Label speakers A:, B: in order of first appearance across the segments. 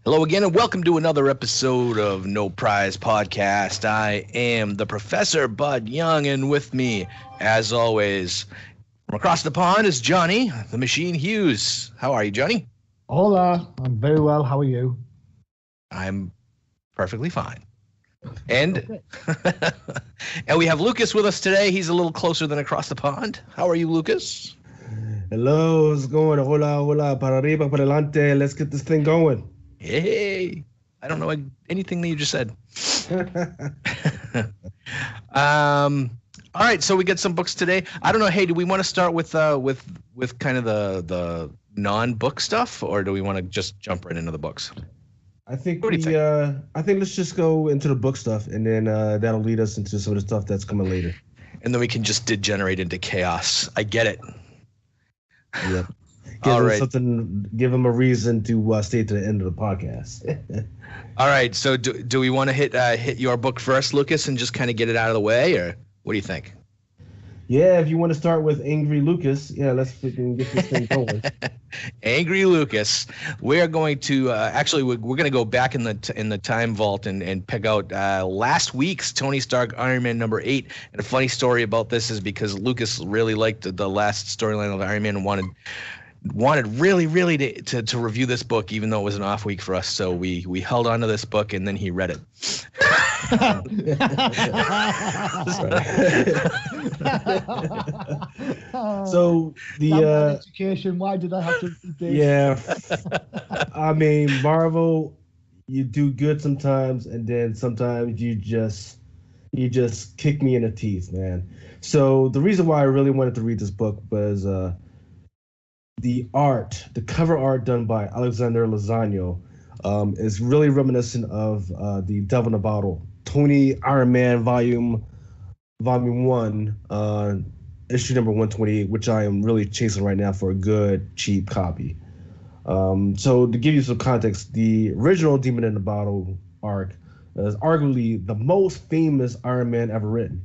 A: Hello again, and welcome to another episode of No Prize Podcast. I am the Professor Bud Young, and with me, as always, from across the pond is Johnny, the Machine Hughes. How are you, Johnny?
B: Hola, I'm very well. How are you?
A: I'm perfectly fine. And
B: Okay.
A: and we have Lucas with us today. He's a little closer than across the pond. How are you, Lucas?
C: Hello, what's going on? Hola, hola, para arriba, para adelante. Let's get this thing going.
A: Hey, I don't know anything that you just said. All right, so we get some books today. I don't know. Hey, do we want to start with kind of the non-book stuff, or do we want to just jump right into the books?
C: I think
A: What do you think?
C: I think let's just go into the book stuff, and then that'll lead us into some of the stuff that's coming later.
A: And then we can just degenerate into chaos. I get it.
C: Yep.
A: All right.
C: Give them a reason to stay to the end of the podcast.
A: All right. So do we want to hit your book first, Lucas, and just kind of get it out of the way, or what do you think?
C: Yeah, if you want to start with Angry Lucas, yeah, let's freaking get this thing going.
A: Angry Lucas. We are going to actually we're going to go back in the time vault and pick out last week's Tony Stark Iron Man number 8. And a funny story about this is because Lucas really liked the last storyline of Iron Man and wanted really to review this book, even though it was an off week for us. So we held on to this book, and then he read it.
C: So
B: Damn that education. Why did I have to read this?
C: yeah, I mean, Marvel, you do good sometimes, and then sometimes you just kick me in the teeth, man. So the reason why I really wanted to read this book was the cover art done by Alexander Lozano is really reminiscent of the Devil in a Bottle, Tony Iron Man Volume 1, issue number 128, which I am really chasing right now for a good cheap copy. So to give you some context, the original Demon in the Bottle arc is arguably the most famous Iron Man ever written.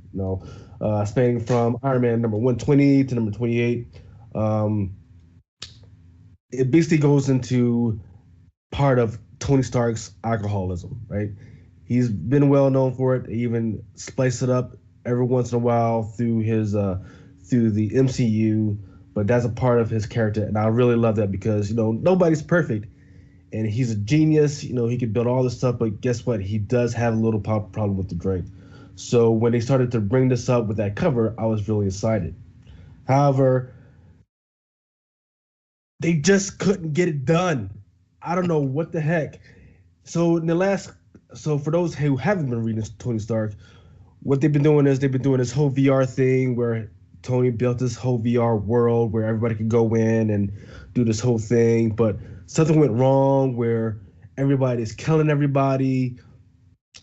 C: Spanning from Iron Man number 120 to number 28. It basically goes into part of Tony Stark's alcoholism, right? He's been well known for it. He even spliced it up every once in a while through his through the MCU, but that's a part of his character, and I really love that because nobody's perfect, and he's a genius. He could build all this stuff, but guess what? He does have a little problem with the drink. So when they started to bring this up with that cover, I was really excited. However, they just couldn't get it done. I don't know what the heck. So for those who haven't been reading Tony Stark, what they've been doing is this whole VR thing where Tony built this whole VR world where everybody could go in and do this whole thing, but something went wrong where everybody's killing everybody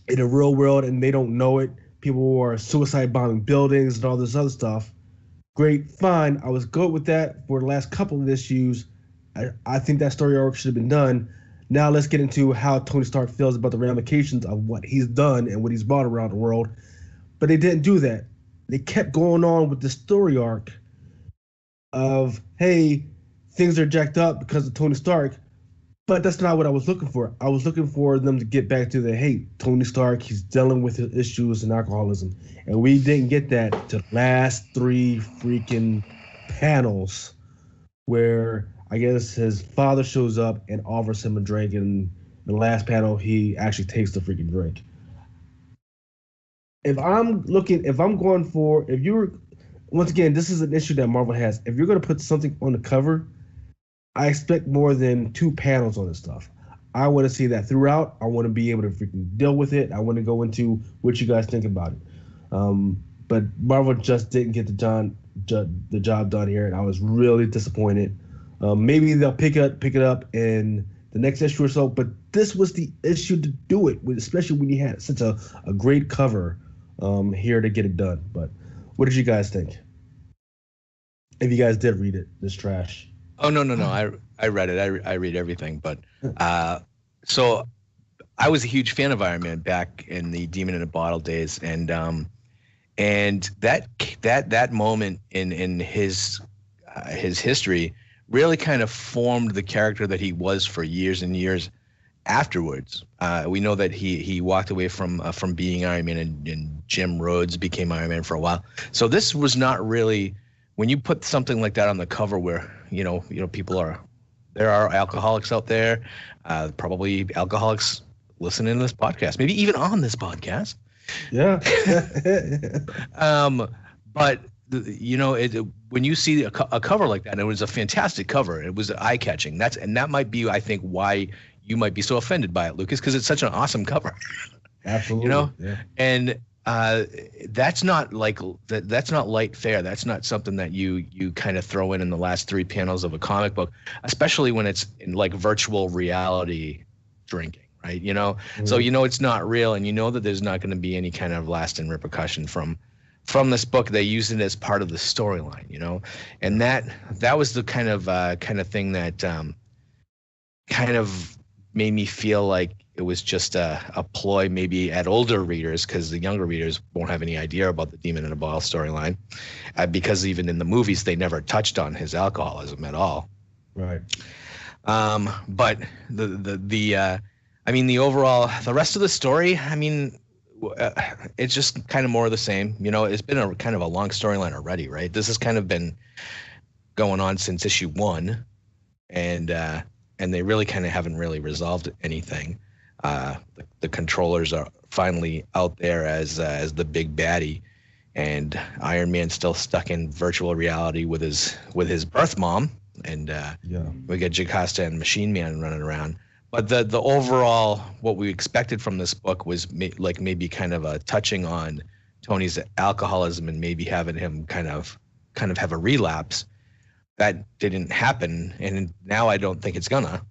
C: in the real world and they don't know it. People are suicide bombing buildings and all this other stuff. Great, fine. I was good with that for the last couple of issues. I think that story arc should have been done. Now let's get into how Tony Stark feels about the ramifications of what he's done and what he's brought around the world. But they didn't do that. They kept going on with the story arc of, hey, things are jacked up because of Tony Stark. But that's not what I was looking for. I was looking for them to get back to the, hey, Tony Stark, he's dealing with his issues and alcoholism. And we didn't get that to the last 3 freaking panels where I guess his father shows up and offers him a drink. And in the last panel, he actually takes the freaking drink. Once again, this is an issue that Marvel has. If you're going to put something on the cover, I expect more than 2 panels on this stuff. I want to see that throughout. I want to be able to freaking deal with it. I want to go into what you guys think about it. But Marvel just didn't get the job done here, and I was really disappointed. Maybe they'll pick it up in the next issue or so, but this was the issue to do it, especially when you had such a great cover here to get it done. But what did you guys think? If you guys did read it, this trash.
A: Oh, no. I read it. I read everything. But so I was a huge fan of Iron Man back in the Demon in a Bottle days. And that moment in his history really kind of formed the character that he was for years and years. afterwards. We know that he walked away from being Iron Man, and Jim Rhodes became Iron Man for a while. So this was not really, when you put something like that on the cover, where there are alcoholics out there, probably alcoholics listening to this podcast, maybe even on this podcast.
C: Yeah.
A: But when you see a cover like that, and it was a fantastic cover. It was eye catching. That might be, I think, why you might be so offended by it, Lucas, because it's such an awesome cover.
C: Absolutely. Yeah.
A: And that's not light fare. That's not something that you kind of throw in the last 3 panels of a comic book, especially when it's in like virtual reality drinking, right?
C: Mm-hmm.
A: So it's not real, and that there's not going to be any kind of lasting repercussion from this book. They use it as part of the storyline, and that was the kind of thing that kind of made me feel like it was just a ploy, maybe at older readers, because the younger readers won't have any idea about the Demon in a Bottle storyline, because even in the movies they never touched on his alcoholism at all.
C: Right.
A: But the rest of the story, it's just kind of more of the same. It's been a kind of a long storyline already, right? This has kind of been going on since issue 1, and they really kind of haven't really resolved anything. The controllers are finally out there as the big baddie, and Iron Man's still stuck in virtual reality with his birth mom, and we get Jocasta and Machine Man running around. But the overall, what we expected from this book was maybe kind of a touching on Tony's alcoholism and maybe having him kind of have a relapse. That didn't happen, and now I don't think it's gonna.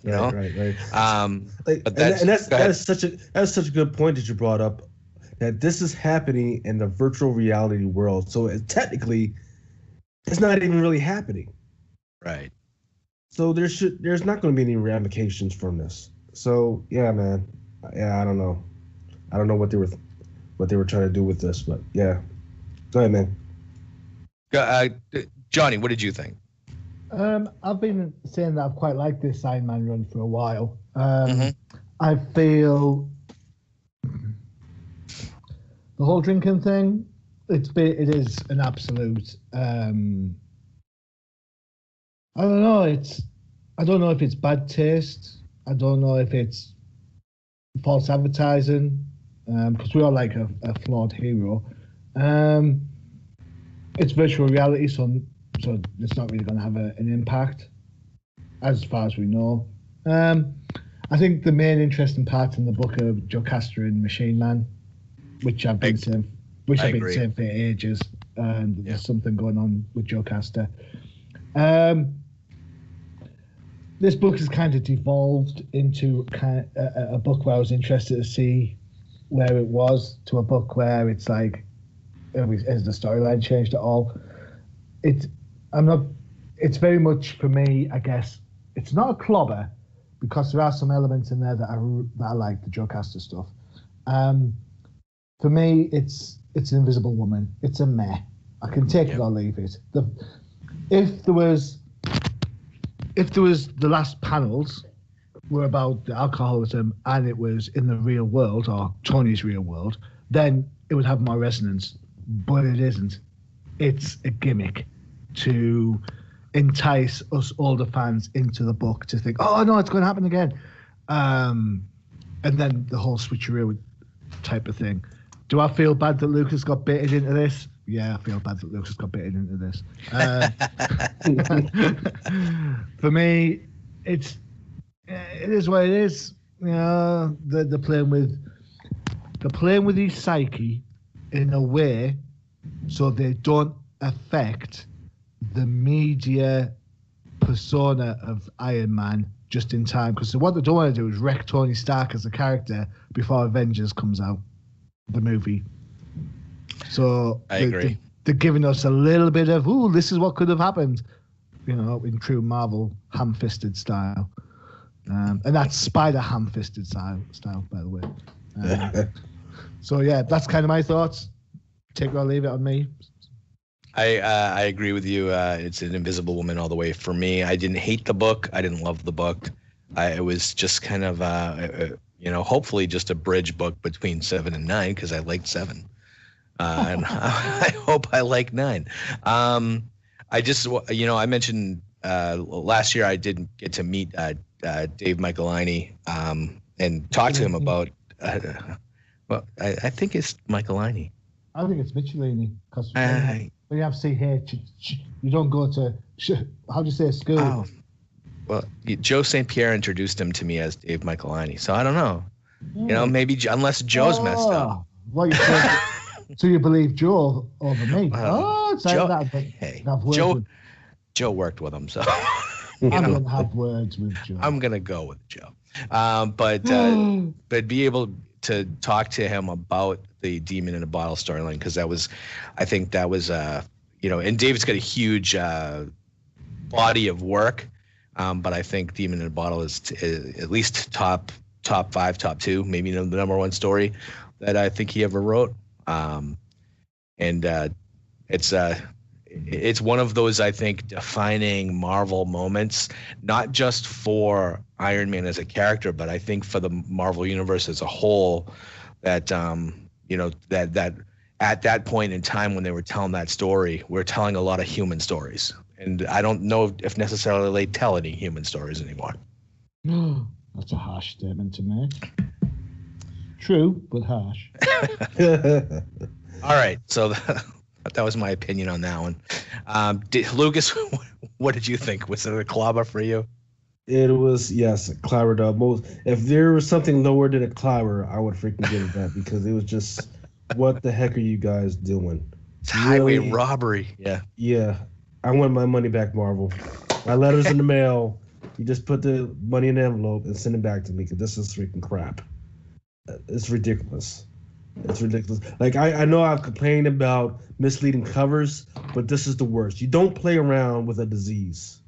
C: Right.
A: But that
C: is such a good point that you brought up, that this is happening in the virtual reality world. So technically, it's not even really happening.
A: Right.
C: So there's not going to be any ramifications from this. So yeah, man. Yeah, I don't know. I don't know what they were trying to do with this, but yeah. Go ahead, man.
A: Johnny, what did you think?
B: I've been saying that I've quite liked this Iron Man run for a while.
A: Mm-hmm.
B: I feel the whole drinking thing, it is an absolute. I don't know. I don't know if it's bad taste. I don't know if it's false advertising, because we are like a flawed hero. It's virtual reality, so it's not really going to have an impact, as far as we know. I think the main interesting parts in the book are Jocasta and Machine Man, which I've been saying for ages. And there's something going on with Jocasta. This book has kind of devolved into a book where I was interested to see where it was, to a book where it's like, has the storyline changed at all? It's very much, for me, I guess, it's not a clobber, because there are some elements in there that I like, the Jocasta stuff. For me, it's an Invisible Woman. It's a meh. I can take it or leave it. If there was the last panels were about the alcoholism and it was in the real world, or Tony's real world, then it would have more resonance. But it isn't. It's a gimmick to entice us older fans into the book to think, oh no, it's going to happen again, and then the whole switcheroo type of thing. Do I feel bad that Lucas got baited into this? Yeah, I feel bad that Lucas got baited into this. For me, it is what it is. They're playing with his psyche in a way so they don't affect the media persona of Iron Man just in time. Because what they don't want to do is wreck Tony Stark as a character before Avengers comes out, the movie. So
A: I agree.
B: They're giving us a little bit of, this is what could have happened, in true Marvel ham-fisted style. And that's Spider ham-fisted style, by the way. So yeah, that's kind of my thoughts. Take it or leave it on me.
A: I agree with you. It's an Invisible Woman all the way for me. I didn't hate the book. I didn't love the book. it was just kind of hopefully just a bridge book between 7 and 9 because I liked 7. And I hope I like 9. I just, I mentioned last year I didn't get to meet Dave Michelinie and talk to him about. Well, I think it's Michelinie.
B: I think it's Michelinie because when you have CH, you don't go to how do you say school?
A: Oh, well, Joe St. Pierre introduced him to me as Dave Michelinie, so I don't know. Maybe unless Joe's messed up.
B: What you saying? So you believe Joe over me?
A: Joe worked with him, so
B: I'm gonna have words with Joe.
A: I'm gonna go with Joe, but be able to talk to him about the Demon in a Bottle storyline because I think that was and David's got a huge body of work, but I think Demon in a Bottle is at least top 5, top 2, maybe the number 1 story that I think he ever wrote. It's one of those, I think, defining Marvel moments, not just for Iron Man as a character, but I think for the Marvel universe as a whole, that that at that point in time when they were telling that story, we're telling a lot of human stories. And I don't know if necessarily they tell any human stories anymore.
B: That's a harsh statement to make. True, but harsh.
A: All right, so that was my opinion on that one. Lucas, what did you think? Was it a clobber for you?
C: It was, yes, a clobber dub. If there was something lower than a clobber, I would freaking give it that because it was just, what the heck are you guys doing?
A: It's highway robbery. Yeah.
C: Yeah. I want my money back, Marvel. My letter's in the mail. You just put the money in the envelope and send it back to me because this is freaking crap. It's ridiculous. It's ridiculous. Like, I know I've complained about misleading covers, but this is the worst. You don't play around with a disease.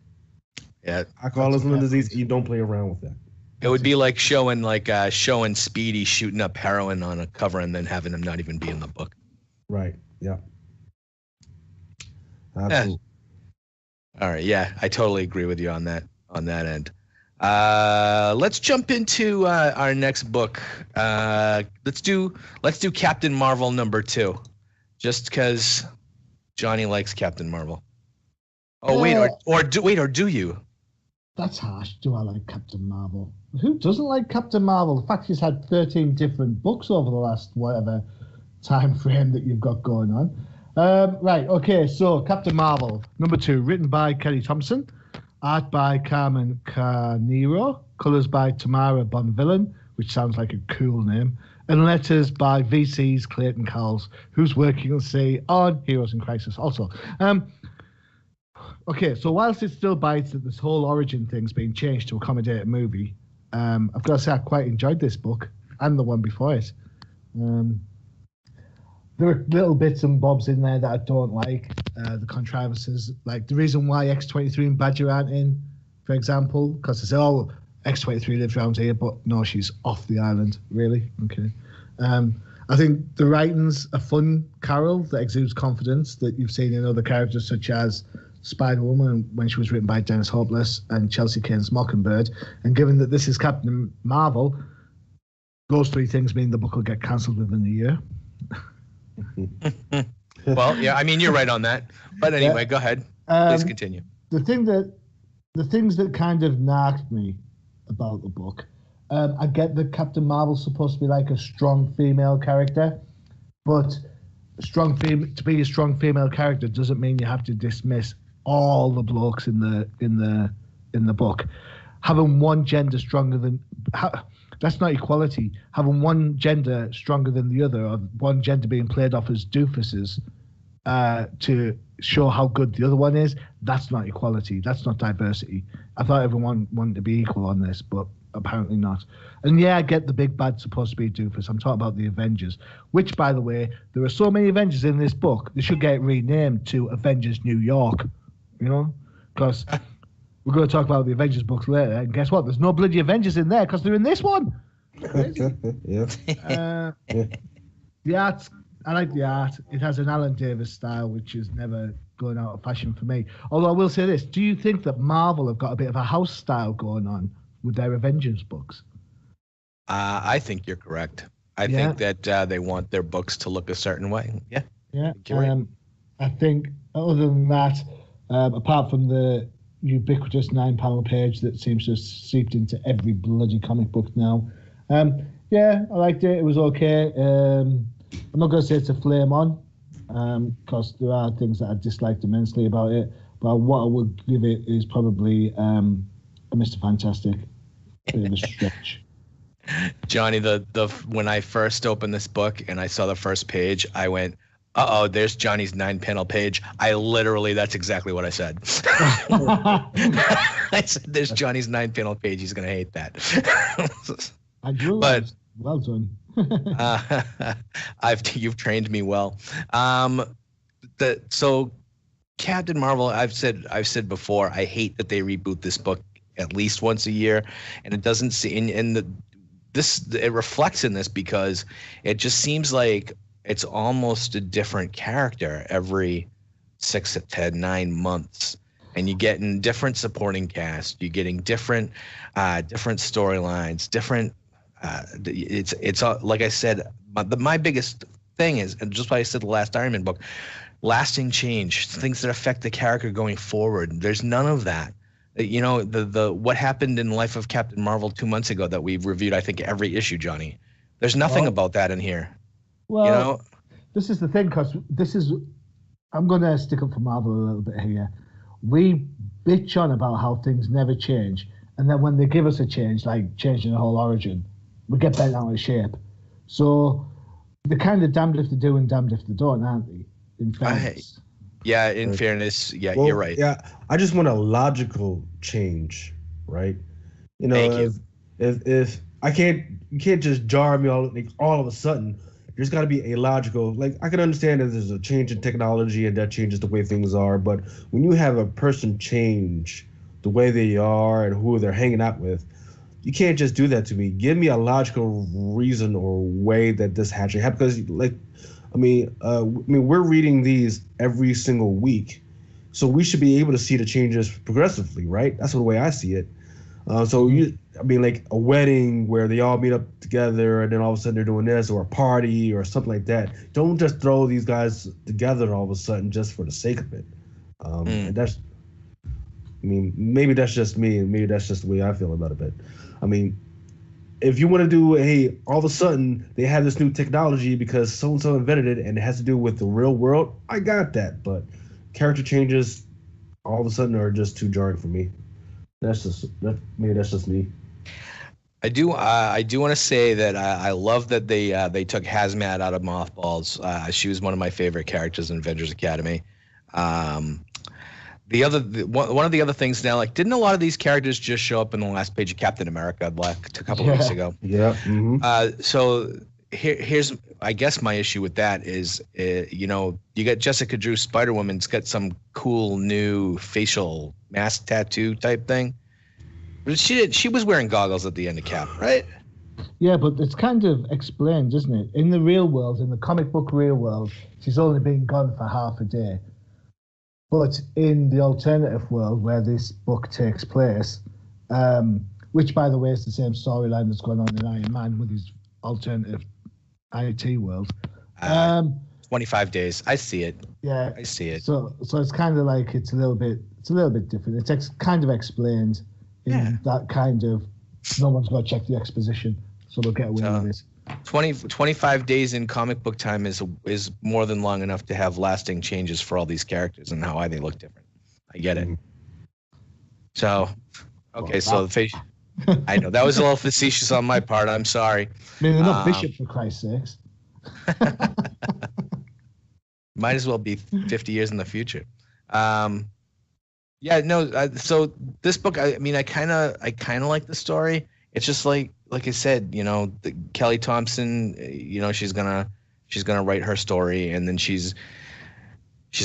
A: Yeah.
C: Alcoholism and disease, and you don't play around with that.
A: It would be like showing Speedy shooting up heroin on a cover and then having him not even be in the book.
C: Right. Yeah. Absolutely.
A: All right. Yeah, I totally agree with you on that end. Let's jump into our next book. Let's do Captain Marvel #2, just because Johnny likes Captain Marvel. Oh wait, or do you?
B: That's harsh. Do I like Captain Marvel? Who doesn't like Captain Marvel? The fact he's had 13 different books over the last whatever time frame that you've got going on. Right. Okay. So Captain Marvel #2, written by Kelly Thompson. Art by Carmen Carnero, colors by Tamara Bonvillain, which sounds like a cool name, and letters by VC's Clayton Cowles, who's working on Heroes in Crisis also. Okay, so whilst it still bites that this whole origin thing's been changed to accommodate a movie, I've got to say I quite enjoyed this book and the one before it. There are little bits and bobs in there that I don't like. The contrivances, like the reason why X-23 and Badger aren't in, for example, because they say, oh, X-23 lives around here, but no, she's off the island. Really? Okay. I think the writing's a fun Carol that exudes confidence that you've seen in other characters such as Spider-Woman when she was written by Dennis Hopeless and Chelsea Cain's Mockingbird. And given that this is Captain Marvel, those 3 things mean the book will get cancelled within a year.
A: Well, yeah, I mean, you're right on that. But anyway, yeah. Go ahead. Please continue.
B: The things that kind of narked me about the book, I get that Captain Marvel's supposed to be like a strong female character, but to be a strong female character doesn't mean you have to dismiss all the blokes in the book. Having one gender stronger than that's not equality. Having one gender stronger than the other, or one gender being played off as doofuses to show how good the other one is, that's not equality. That's not diversity. I thought everyone wanted to be equal on this, but apparently not. And yeah, I get the big bad's supposed to be a doofus. I'm talking about the Avengers, which, by the way, there are so many Avengers in this book, they should get renamed to Avengers New York, because we're going to talk about the Avengers books later, and guess what? There's no bloody Avengers in there because they're in this one.
C: Yeah.
B: The art, I like the art. It has an Alan Davis style, which is never going out of fashion for me. Although I will say this, do you think that Marvel have got a bit of a house style going on with their Avengers books.
A: I think you're correct. I think that they want their books to look a certain way. Yeah.
B: Yeah.
A: Right.
B: I think other than that, apart from the ubiquitous 9-panel page that seems to have seeped into every bloody comic book now, yeah, I liked it. It was okay. I'm not going to say it's a flame on, because there are things that I disliked immensely about it. But what I would give it is probably a Mr. Fantastic. Bit of a stretch.
A: Johnny, the when I first opened this book and I saw the first page, I went, "Uh-oh, there's Johnny's 9-panel page." That's exactly what I said. I said, "There's Johnny's 9-panel page. He's gonna hate that."
B: I drew, but well done.
A: You've trained me well. So Captain Marvel, I've said before, I hate that they reboot this book at least once a year, and it doesn't see it reflects in this because it just seems like it's almost a different character every 6 to 9 months, and you're getting different supporting cast, you're getting different storylines, different. It's like I said, my biggest thing is, and just like I said, the last Iron Man book, lasting change, things that affect the character going forward. There's none of that. You know, the what happened in the life of Captain Marvel 2 months ago that we've reviewed, I think, every issue, Johnny. There's nothing about that in here.
B: Well,
A: you know?
B: This is the thing, because I'm going to stick up for Marvel a little bit here. We bitch on about how things never change, and then when they give us a change, like changing the whole origin, we get bent out of shape. So they're kind of damned if they do and damned if they don't, aren't they? In fairness.
A: Yeah, in fairness,
C: well,
A: you're right.
C: Yeah, I just want a logical change, right? You know, if you can't just jar me all of a sudden. There's got to be a logical, like, I can understand that there's a change in technology and that changes the way things are, but when you have a person change the way they are and who they're hanging out with, you can't just do that to me. Give me a logical reason or way that this actually happened. Because, like, I mean, we're reading these every single week, so we should be able to see the changes progressively, right? That's the way I see it. Like a wedding where they all meet up together and then all of a sudden they're doing this, or a party or something like that. Don't just throw these guys together all of a sudden just for the sake of it. And that's, maybe that's just me, and maybe that's just the way I feel about it. But I mean, if you want to do, all of a sudden they have this new technology because so-and-so invented it and it has to do with the real world, I got that. But character changes all of a sudden are just too jarring for me. That's just me.
A: I do want to say that I love that they took Hazmat out of Mothballs. She was one of my favorite characters in Avengers Academy. One of the other things now, like, didn't a lot of these characters just show up in the last page of Captain America a couple of weeks ago?
C: Yeah. Mm-hmm.
A: So here's, I guess, my issue with that is, you got Jessica Drew, Spider-Woman's got some cool new facial mask tattoo type thing. But she was wearing goggles at the end of Cap, right?
B: Yeah, but it's kind of explained, isn't it? In the real world, in the comic book real world, she's only been gone for half a day. But in the alternative world where this book takes place, which, by the way, is the same storyline that's going on in Iron Man with his alternative IT world.
A: 25 days. I see it.
B: Yeah,
A: I see it.
B: So it's kind of like it's a little bit different. It's kind of explained in that kind of, no one's got to check the exposition, so they'll get away with it.
A: 25 days in comic book time is more than long enough to have lasting changes for all these characters and how they look different. I get it. So, okay, so the face. I know that was a little facetious on my part. I'm sorry.
B: I mean, they're not Bishop, for Christ's sakes.
A: Might as well be 50 years in the future. So this book, I kind of like the story. It's just like I said, Kelly Thompson, she's gonna write her story, and then she's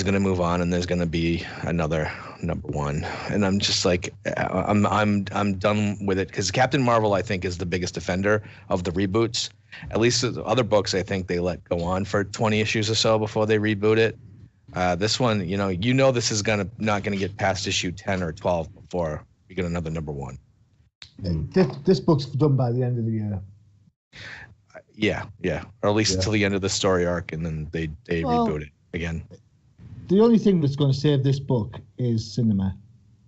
A: gonna move on, and there's gonna be another number one. And I'm just like, I'm done with it, because Captain Marvel, I think, is the biggest offender of the reboots. At least the other books, I think they let go on for 20 issues or so before they reboot it. This one, this is not gonna get past issue 10 or 12 before we get another number one.
B: This book's done by the end of the year.
A: Yeah, or at least till the end of the story arc, and then they reboot it again.
B: The only thing that's going to save this book is cinema.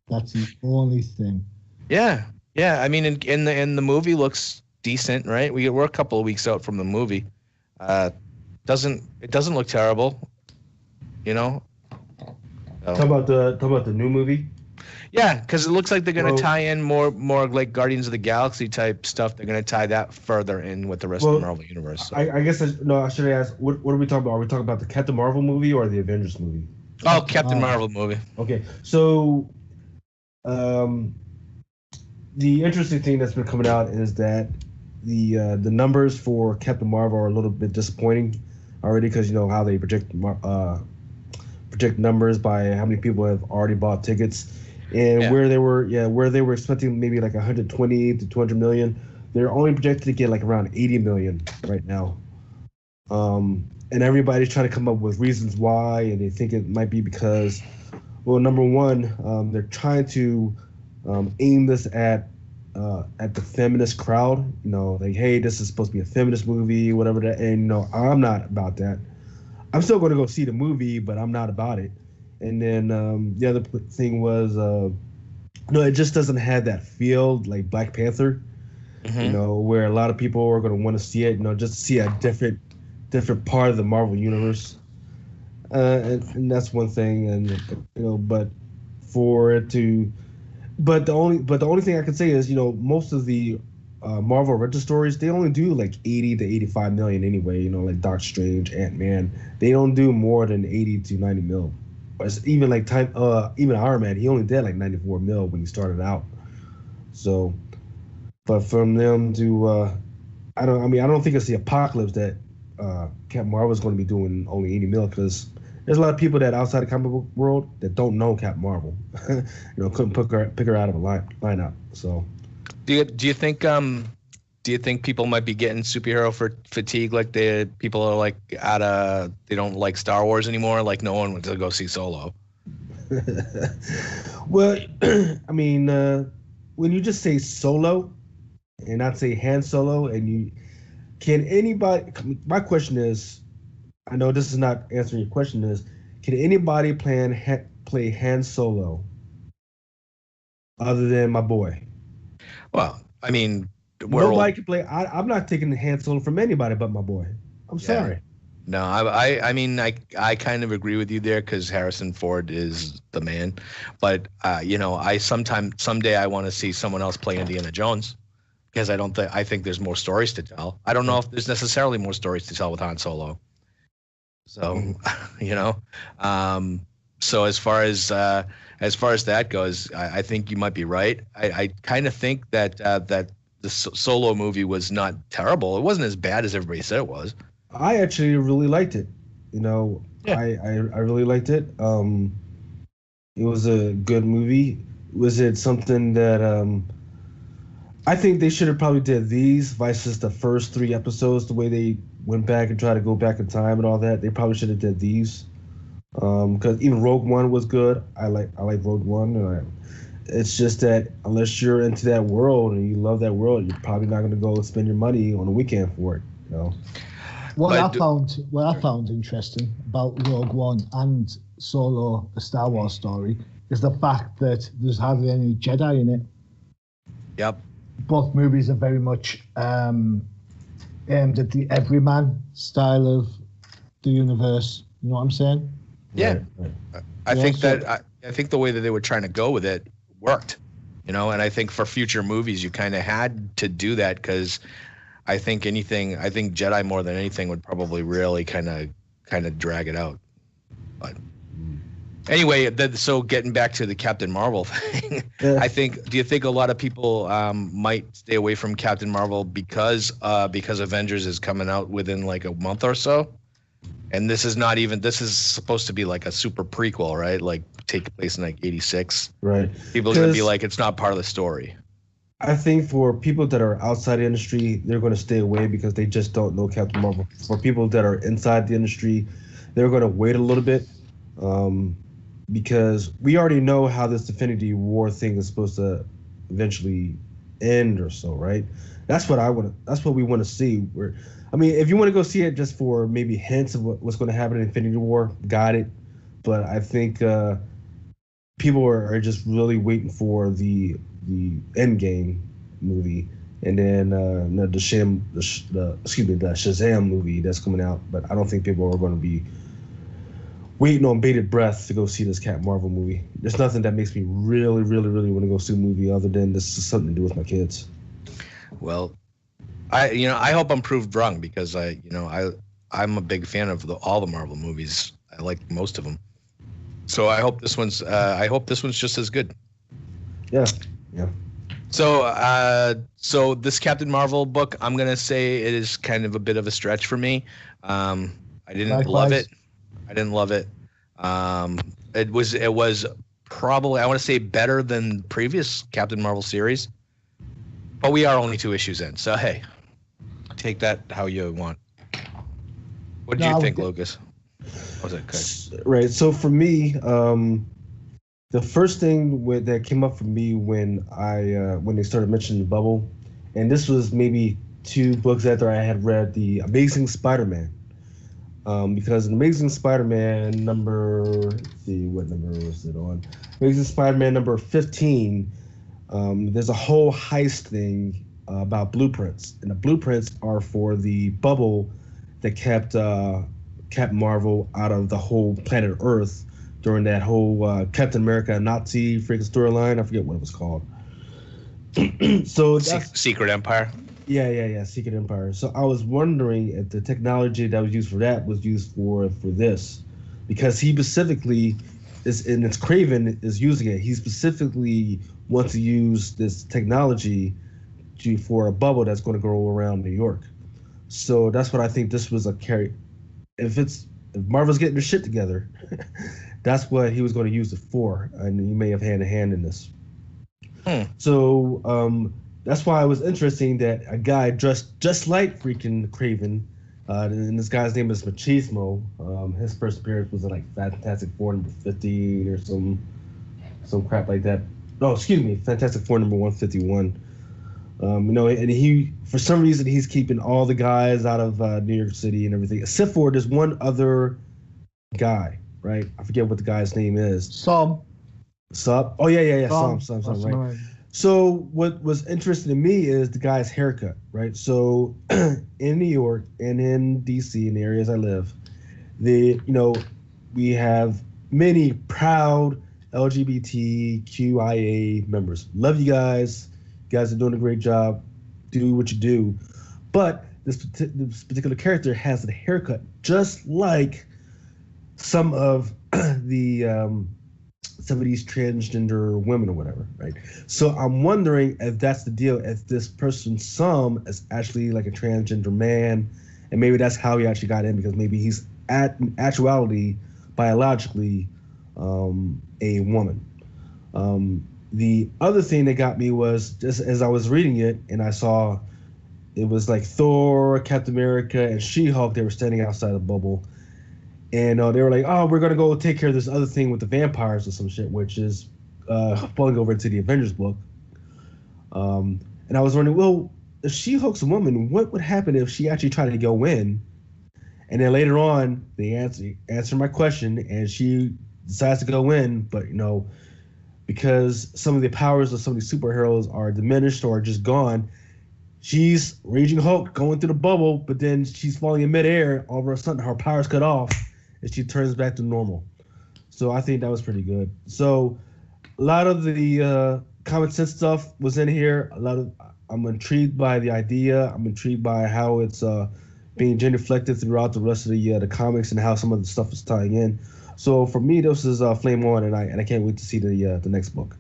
B: That's the only thing.
A: Yeah. I mean, in the movie looks decent, right? We're a couple of weeks out from the movie. It doesn't look terrible, you know.
C: Talk about the new movie.
A: Yeah, because it looks like they're going to tie in more like Guardians of the Galaxy type stuff. They're going to tie that further in with the rest of the Marvel universe. So.
C: I guess I should ask, what are we talking about? Are we talking about the Captain Marvel movie or the Avengers movie?
A: Oh, Captain Marvel movie.
C: Okay, so the interesting thing that's been coming out is that the numbers for Captain Marvel are a little bit disappointing already, because you know how they project numbers by how many people have already bought tickets. And where they were expecting maybe like 120 to 200 million, they're only projected to get like around 80 million right now. And everybody's trying to come up with reasons why, and they think it might be because, well, number one, they're trying to aim this at the feminist crowd. You know, like, hey, this is supposed to be a feminist movie, whatever that. And you know, I'm not about that. I'm still going to go see the movie, but I'm not about it. And then the other thing was, no, it just doesn't have that feel like Black Panther, you know, where a lot of people are going to want to see it, you know, just see a different part of the Marvel universe. And that's one thing. And, you know, but the only thing I can say is, you know, most of the Marvel original stories, they only do like 80 to 85 million anyway, you know, like Doctor Strange, Ant-Man. They don't do more than 80 to 90 mil. Even like even Iron Man, he only did like 94 mil when he started out. So, but from them to, I don't think it's the apocalypse that Captain Marvel is going to be doing only 80 mil, because there's a lot of people that outside the comic book world that don't know Captain Marvel, you know, couldn't pick her out of a lineup. So,
A: do you think people might be getting superhero fatigue, like people are like they don't like Star Wars anymore, like no one went to go see Solo?
C: Well, I mean, when you just say Solo and not say Han Solo, and my question is, I know this is not answering your question, is can anybody play Han Solo other than my boy?
A: Well, I mean,
C: nobody can play. I'm not taking the Han Solo from anybody but my boy. I'm sorry.
A: No, I mean, I kind of agree with you there, because Harrison Ford is the man. But you know, someday I want to see someone else play Indiana Jones, because I think there's more stories to tell. I don't know if there's necessarily more stories to tell with Han Solo. So, you know, so as far as that goes, I think you might be right. I kind of think that the Solo movie was not terrible. It wasn't as bad as everybody said it was.
C: I actually really liked it. You know, I really liked it. It was a good movie. Was it something that I think they should have probably did these versus the first 3 episodes, the way they went back and tried to go back in time and all that. They probably should have did these. Because even Rogue One was good. I like Rogue One. It's just that unless you're into that world and you love that world, you're probably not going to go spend your money on a weekend for it. You know.
B: What I found interesting about Rogue One and Solo, a Star Wars story, is the fact that there's hardly any Jedi in it.
A: Yep.
B: Both movies are very much aimed at the everyman style of the universe. You know what I'm saying?
A: Yeah. Right. I think the way that they were trying to go with it worked, you know, and I think for future movies you kind of had to do that, because I think Jedi more than anything would probably really kind of drag it out. But anyway, so getting back to the Captain Marvel thing, do you think a lot of people might stay away from Captain Marvel because Avengers is coming out within like a month or so? And this is supposed to be like a super prequel, right? Like take place in like 86.
C: Right.
A: People are going to be like, it's not part of the story.
C: I think for people that are outside the industry, they're going to stay away because they just don't know Captain Marvel. For people that are inside the industry, they're going to wait a little bit because we already know how this Infinity War thing is supposed to eventually end or so, right? That's what we want to see. I mean, if you want to go see it just for maybe hints of what's going to happen in Infinity War, got it. But I think people are just really waiting for the Endgame movie, and then the Shazam movie that's coming out. But I don't think people are going to be waiting on bated breath to go see this Captain Marvel movie. There's nothing that makes me really, really, really want to go see a movie other than this is something to do with my kids.
A: Well, I hope I'm proved wrong because I'm a big fan of all the Marvel movies. I like most of them. So I hope this one's just as good.
C: Yeah.
A: So this Captain Marvel book, I'm gonna say it is kind of a bit of a stretch for me. I didn't love it. It was probably, I want to say, better than previous Captain Marvel series. But we are only 2 issues in, so hey, take that how you want. What did you think, Lucas? Was it good?
C: Right. So for me, the first thing that came up for me when they started mentioning the bubble, and this was maybe 2 books after I had read the Amazing Spider-Man, because Amazing Spider-Man what number was it on? Amazing Spider-Man number 15. There's a whole heist thing about blueprints, and the blueprints are for the bubble that kept Captain Marvel out of the whole planet Earth during that whole Captain America Nazi freaking storyline. I forget what it was called. So
A: Secret Empire.
C: Yeah, Secret Empire. So I was wondering if the technology that was used for that was used for this, because he specifically and it's Craven is using it. He specifically wants to use this technology for a bubble that's going to go around New York. So that's what I think this was a carry. If Marvel's getting their shit together, that's what he was going to use it for, and he may have hand in hand in this. So that's why it was interesting that a guy dressed just like freaking Craven, and this guy's name is Machismo. His first appearance was in like Fantastic Four number 50 or some crap like that. No, excuse me, Fantastic Four number 151. And he, for some reason, he's keeping all the guys out of New York City and everything, except for there's one other guy, right? I forget what the guy's name is.
B: Sam.
C: Oh, yeah. Sam, right? So what was interesting to me is the guy's haircut, right? So in New York and in DC, in the areas I live, we have many proud LGBTQIA members. Love you guys. You guys are doing a great job. Do what you do. But this particular character has a haircut just like some of these transgender women or whatever, right? So I'm wondering if that's the deal, if this person, Sam, is actually like a transgender man, and maybe that's how he actually got in, because maybe he's in actuality, biologically, a woman. The other thing that got me was, just as I was reading it, and I saw it was like Thor, Captain America, and She-Hulk, they were standing outside the bubble. And they were like, oh, we're going to go take care of this other thing with the vampires or some shit, which is falling over into the Avengers book. And I was wondering, well, if She-Hulk's a woman, what would happen if she actually tried to go in? And then later on, they answer my question, and she decides to go in, but, because some of the powers of some of these superheroes are diminished or just gone, she's Raging Hulk going through the bubble, but then she's falling in midair. All of a sudden, her powers cut off, and she turns back to normal. So I think that was pretty good. So a lot of the common sense stuff was in here. I'm intrigued by the idea. I'm intrigued by how it's being genuflected throughout the rest of the comics and how some of the stuff is tying in. So for me, this is Flame On, and I can't wait to see the next book.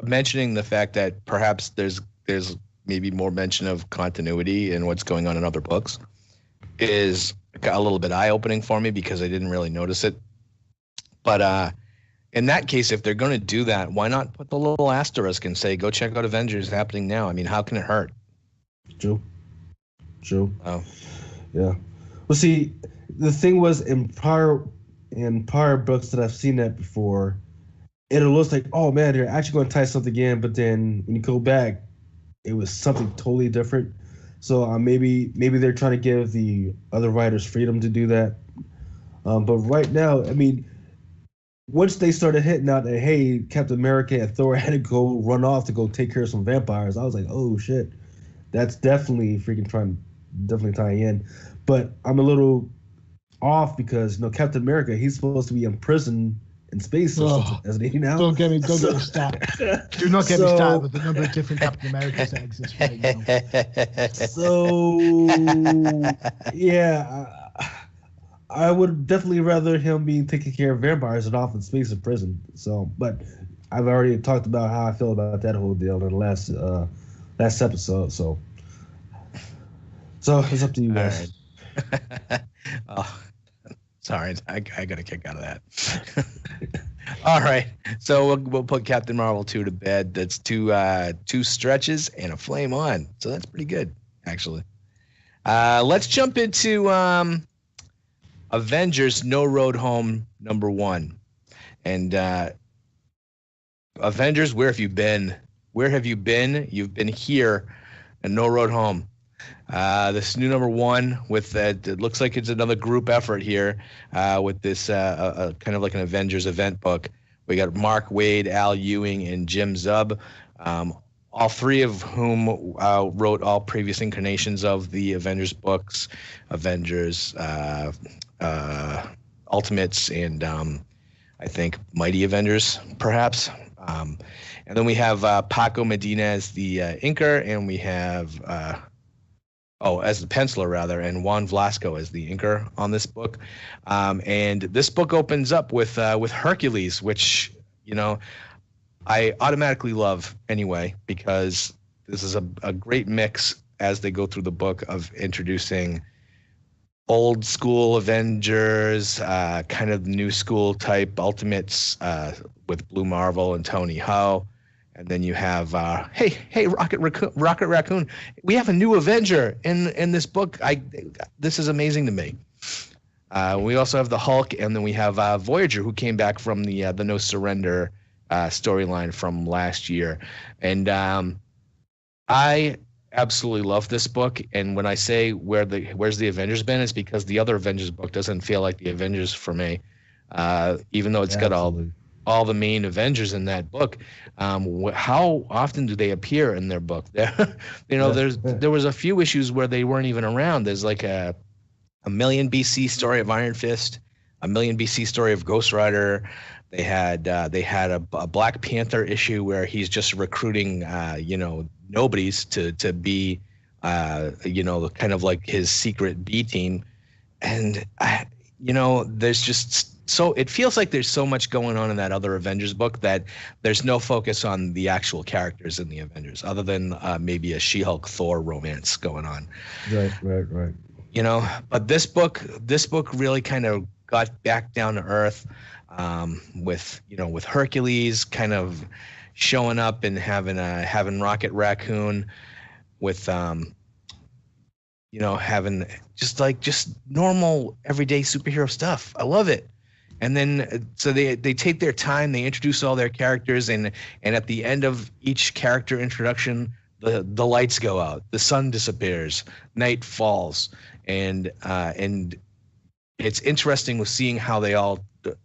A: Mentioning the fact that perhaps there's maybe more mention of continuity in what's going on in other books is a little bit eye-opening for me, because I didn't really notice it. But in that case, if they're going to do that, why not put the little asterisk and say, go check out Avengers happening now? I mean, how can it hurt?
C: True.
A: Oh.
C: Yeah. Well, see, the thing was, in prior books that I've seen that before, it looks like, oh man, they're actually going to tie something in, but then when you go back, it was something totally different. So maybe they're trying to give the other writers freedom to do that. But right now, I mean, once they started hitting out that, hey, Captain America and Thor had to go run off to go take care of some vampires, I was like, oh shit, that's definitely definitely tying in. But I'm a little off because Captain America, he's supposed to be in prison in space, isn't he now?
B: Don't get me started. Do not get me started with the number of different Captain Americas that exist right now.
C: So yeah, I would definitely rather him being taking care of vampires than off in space in prison. So, but I've already talked about how I feel about that whole deal in the last episode. So it's up to you guys.
A: Right. Oh, sorry, I got a kick out of that. All right, so we'll put Captain Marvel 2 to bed. That's two stretches and a flame on. So that's pretty good, actually. Let's jump into Avengers No Road Home #1. And Avengers, where have you been? Where have you been? You've been here and No Road Home. This new #1 with it looks like it's another group effort here with this kind of like an Avengers event book. We got Mark Waid, Al Ewing, and Jim Zub, all three of whom wrote all previous incarnations of the Avengers books, Avengers, Ultimates, and I think Mighty Avengers, perhaps. And then we have Paco Medina as the inker, and we have as the penciler rather, and Juan Velasco as the inker on this book. And this book opens up with Hercules, which I automatically love anyway, because this is a great mix as they go through the book of introducing old school Avengers, kind of new school type Ultimates with Blue Marvel and Tony Ho. And then you have, hey, Rocket Raccoon. We have a new Avenger in this book. This is amazing to me. We also have the Hulk, and then we have Voyager, who came back from the No Surrender storyline from last year. And I absolutely love this book. And when I say where's the Avengers been, it's because the other Avengers book doesn't feel like the Avengers for me, even though it's got all the main Avengers in that book. How often do they appear in their book? There was a few issues where they weren't even around. There's like a million BC story of Iron Fist, a million BC story of Ghost Rider. They had a Black Panther issue where he's just recruiting nobodies to be kind of like his secret B team, and there's just. So it feels like there's so much going on in that other Avengers book that there's no focus on the actual characters in the Avengers, other than maybe a She-Hulk Thor romance going on.
C: Right.
A: But this book really kind of got back down to earth, with Hercules kind of showing up and having Rocket Raccoon with having just normal everyday superhero stuff. I love it. And then so they take their time, they introduce all their characters, and at the end of each character introduction, the lights go out, the sun disappears, night falls, and it's interesting with seeing how they all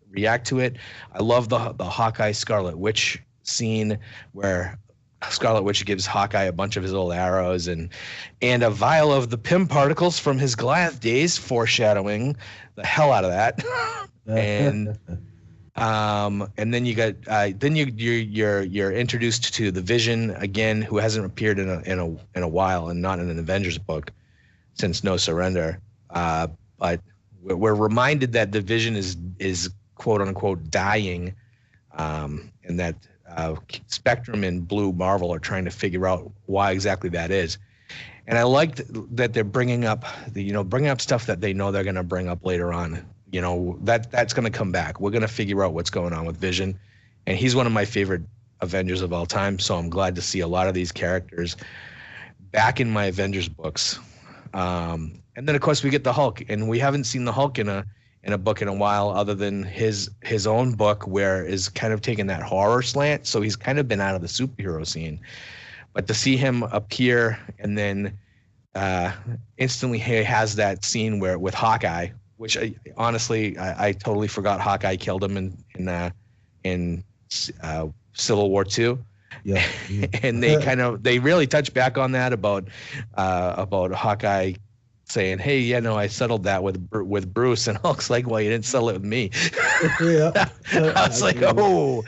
A: react to it. I love the Hawkeye Scarlet Witch scene where Scarlet Witch gives Hawkeye a bunch of his old arrows and a vial of the Pym particles from his Goliath days, foreshadowing the hell out of that. And then you got you're introduced to the Vision again, who hasn't appeared in a while, and not in an Avengers book since No Surrender. But we're reminded that the Vision is quote unquote dying, and that Spectrum and Blue Marvel are trying to figure out why exactly that is. And I liked that they're bringing up stuff that they know they're going to bring up later on. That's going to come back. We're going to figure out what's going on with Vision, and he's one of my favorite Avengers of all time. So I'm glad to see a lot of these characters back in my Avengers books. And then of course we get the Hulk, and we haven't seen the Hulk in in a book in a while, other than his own book, where is kind of taking that horror slant. So he's kind of been out of the superhero scene. But to see him appear and then instantly he has that scene where with Hawkeye, which honestly I totally forgot Hawkeye killed him in Civil War II.
C: Yeah.
A: And they really touch back on that about Hawkeye saying, "Hey, yeah, no, I settled that with Bruce," and Hulk's like, "Well, you didn't settle it with me."
C: Yeah.
A: I was like, "Oh,"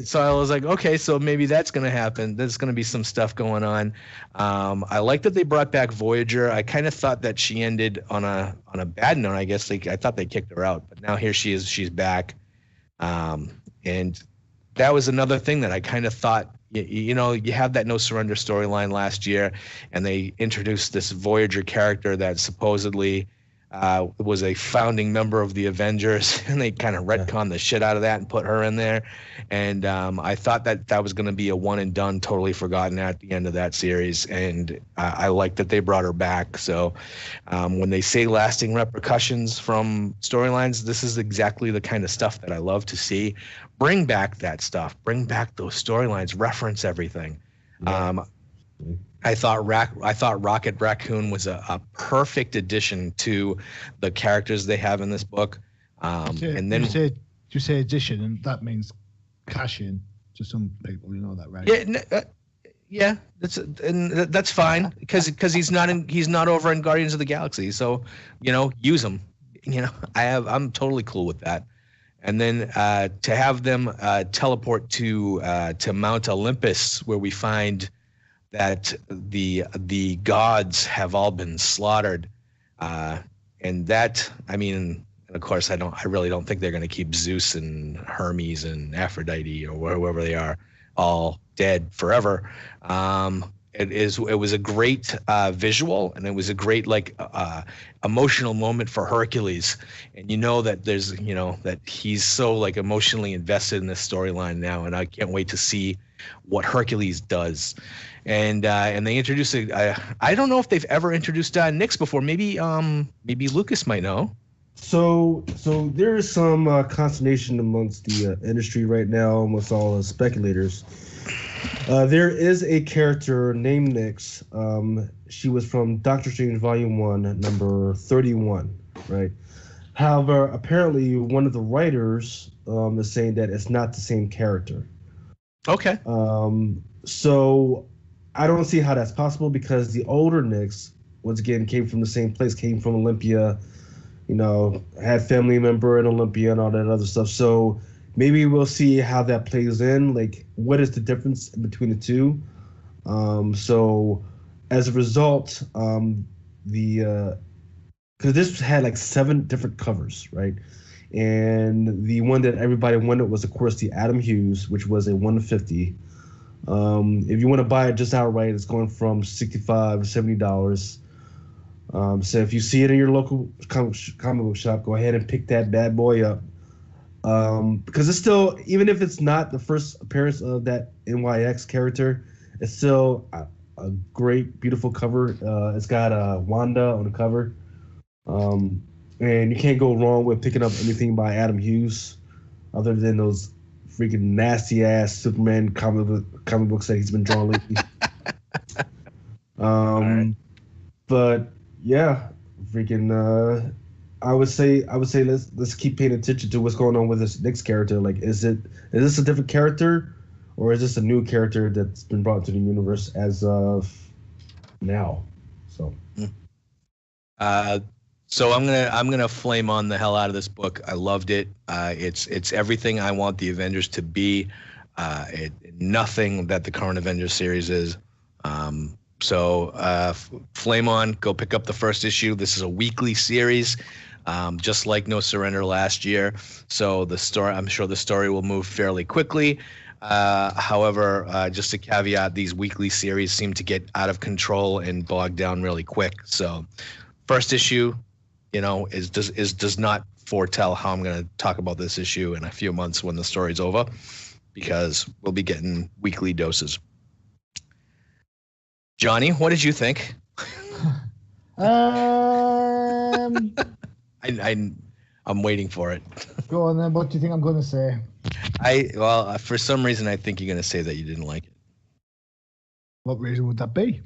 A: so I was like, "Okay, so maybe that's gonna happen. There's gonna be some stuff going on." I like that they brought back Voyager. I kind of thought that she ended on a bad note. I guess I thought they kicked her out, but now here she is. She's back, and that was another thing that I kind of thought. You know, you have that No Surrender storyline last year, and they introduced this Voyager character that supposedly was a founding member of the Avengers, and they kind of retconned the shit out of that and put her in there. And I thought that was going to be a one and done, totally forgotten at the end of that series. And I like that they brought her back. So when they say lasting repercussions from storylines, this is exactly the kind of stuff that I love to see. Bring back that stuff. Bring back those storylines. Reference everything. Yeah. I thought Rocket Raccoon was a perfect addition to the characters they have in this book. And then
B: you say addition, and that means cash in to some people. You know that, right?
A: Yeah, that's fine because he's not over in Guardians of the Galaxy. So use him. I'm totally cool with that. And then to have them teleport to Mount Olympus, where we find that the gods have all been slaughtered, and that, I mean, of course, I really don't think they're going to keep Zeus and Hermes and Aphrodite or whoever they are all dead forever. It was a great visual, and it was a great emotional moment for Hercules. And that he's so emotionally invested in this storyline now, and I can't wait to see what Hercules does. And they introduced I don't know if they've ever introduced Nyx before. Maybe Lucas might know.
C: So there is some consternation amongst the industry right now, amongst all the speculators. There is a character named Nyx. She was from Doctor Strange Volume 1, number 31, right? However, apparently one of the writers is saying that it's not the same character.
A: Okay.
C: So I don't see how that's possible, because the older Nyx, once again, came from the same place, came from Olympia, had family member in Olympia and all that other stuff. So maybe we'll see how that plays in. What is the difference between the two? So as a result, because this had 7 different covers, right? And the one that everybody wanted was, of course, the Adam Hughes, which was a 150. If you want to buy it just outright, it's going from $65 $70. So if you see it in your local comic book shop, go ahead and pick that bad boy up. Because it's still, even if it's not the first appearance of that NYX character, it's still a great, beautiful cover. It's got Wanda on the cover. And you can't go wrong with picking up anything by Adam Hughes, other than those freaking nasty ass Superman comic books that he's been drawing lately. Right. But yeah, freaking. I would say let's keep paying attention to what's going on with this Nyx character. Is this a different character, or is this a new character that's been brought to the universe as of now? So.
A: So I'm gonna flame on the hell out of this book. I loved it. It's everything I want the Avengers to be. Nothing that the current Avengers series is. So flame on. Go pick up the first issue. This is a weekly series, just like No Surrender last year. So I'm sure the story will move fairly quickly. However, just a caveat: these weekly series seem to get out of control and bog down really quick. So first issue, does not foretell how I'm going to talk about this issue in a few months when the story's over, because we'll be getting weekly doses. Johnny, what did you think? I'm waiting for it.
B: Go on then. What do you think I'm going to say?
A: For some reason, I think you're going to say that you didn't like it.
B: What reason would that be?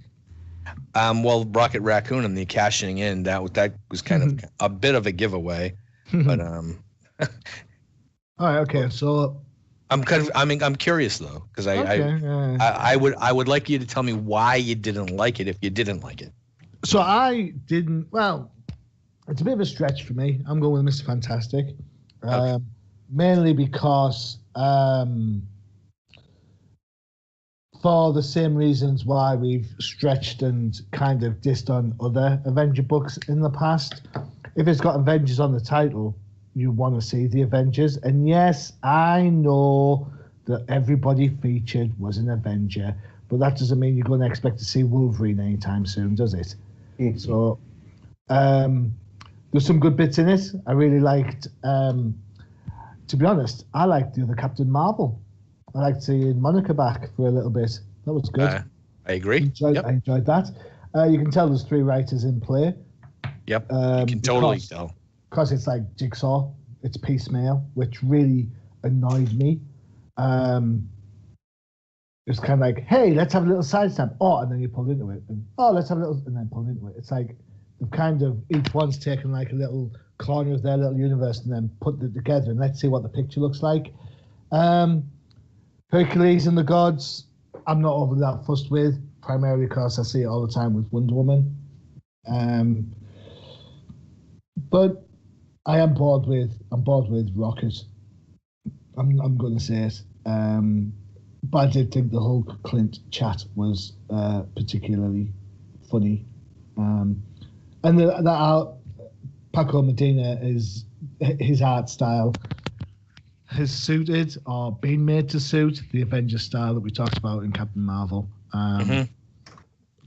A: Rocket Raccoon and the cashing in, that was kind of a bit of a giveaway. But
B: All right. Okay. So
A: I'm curious though, because I would like you to tell me why you didn't like it if you didn't like it.
B: So I didn't. Well, it's a bit of a stretch for me. I'm going with Mr. Fantastic,
A: Okay.
B: mainly because for the same reasons why we've stretched and kind of dissed on other Avenger books in the past. If it's got Avengers on the title, you want to see the Avengers. And yes, I know that everybody featured was an Avenger, but that doesn't mean you're going to expect to see Wolverine anytime soon, does it?
C: Mm-hmm.
B: So there's some good bits in it. I really liked, to be honest, I liked the other Captain Marvel. I liked seeing Monica back for a little bit. That was good.
A: I agree.
B: I enjoyed that. You can tell there's 3 writers in play.
A: Yep. You can totally tell.
B: Because it's like Jigsaw, it's piecemeal, which really annoyed me. It's kind of like, hey, let's have a little side stamp. Oh, and then you pull into it. And, oh, let's have a little, and then pull into it. It's like they've kind of, each one's taken like a little corner of their little universe and then put it together and let's see what the picture looks like. Hercules and the Gods, I'm not over that fussed with, primarily because I see it all the time with Wonder Woman. But I am bored with Rocket. I'm going to say it. But I did think the Hulk Clint chat was particularly funny. And that Paco Medina is his art style has suited or been made to suit the Avengers style that we talked about in Captain Marvel.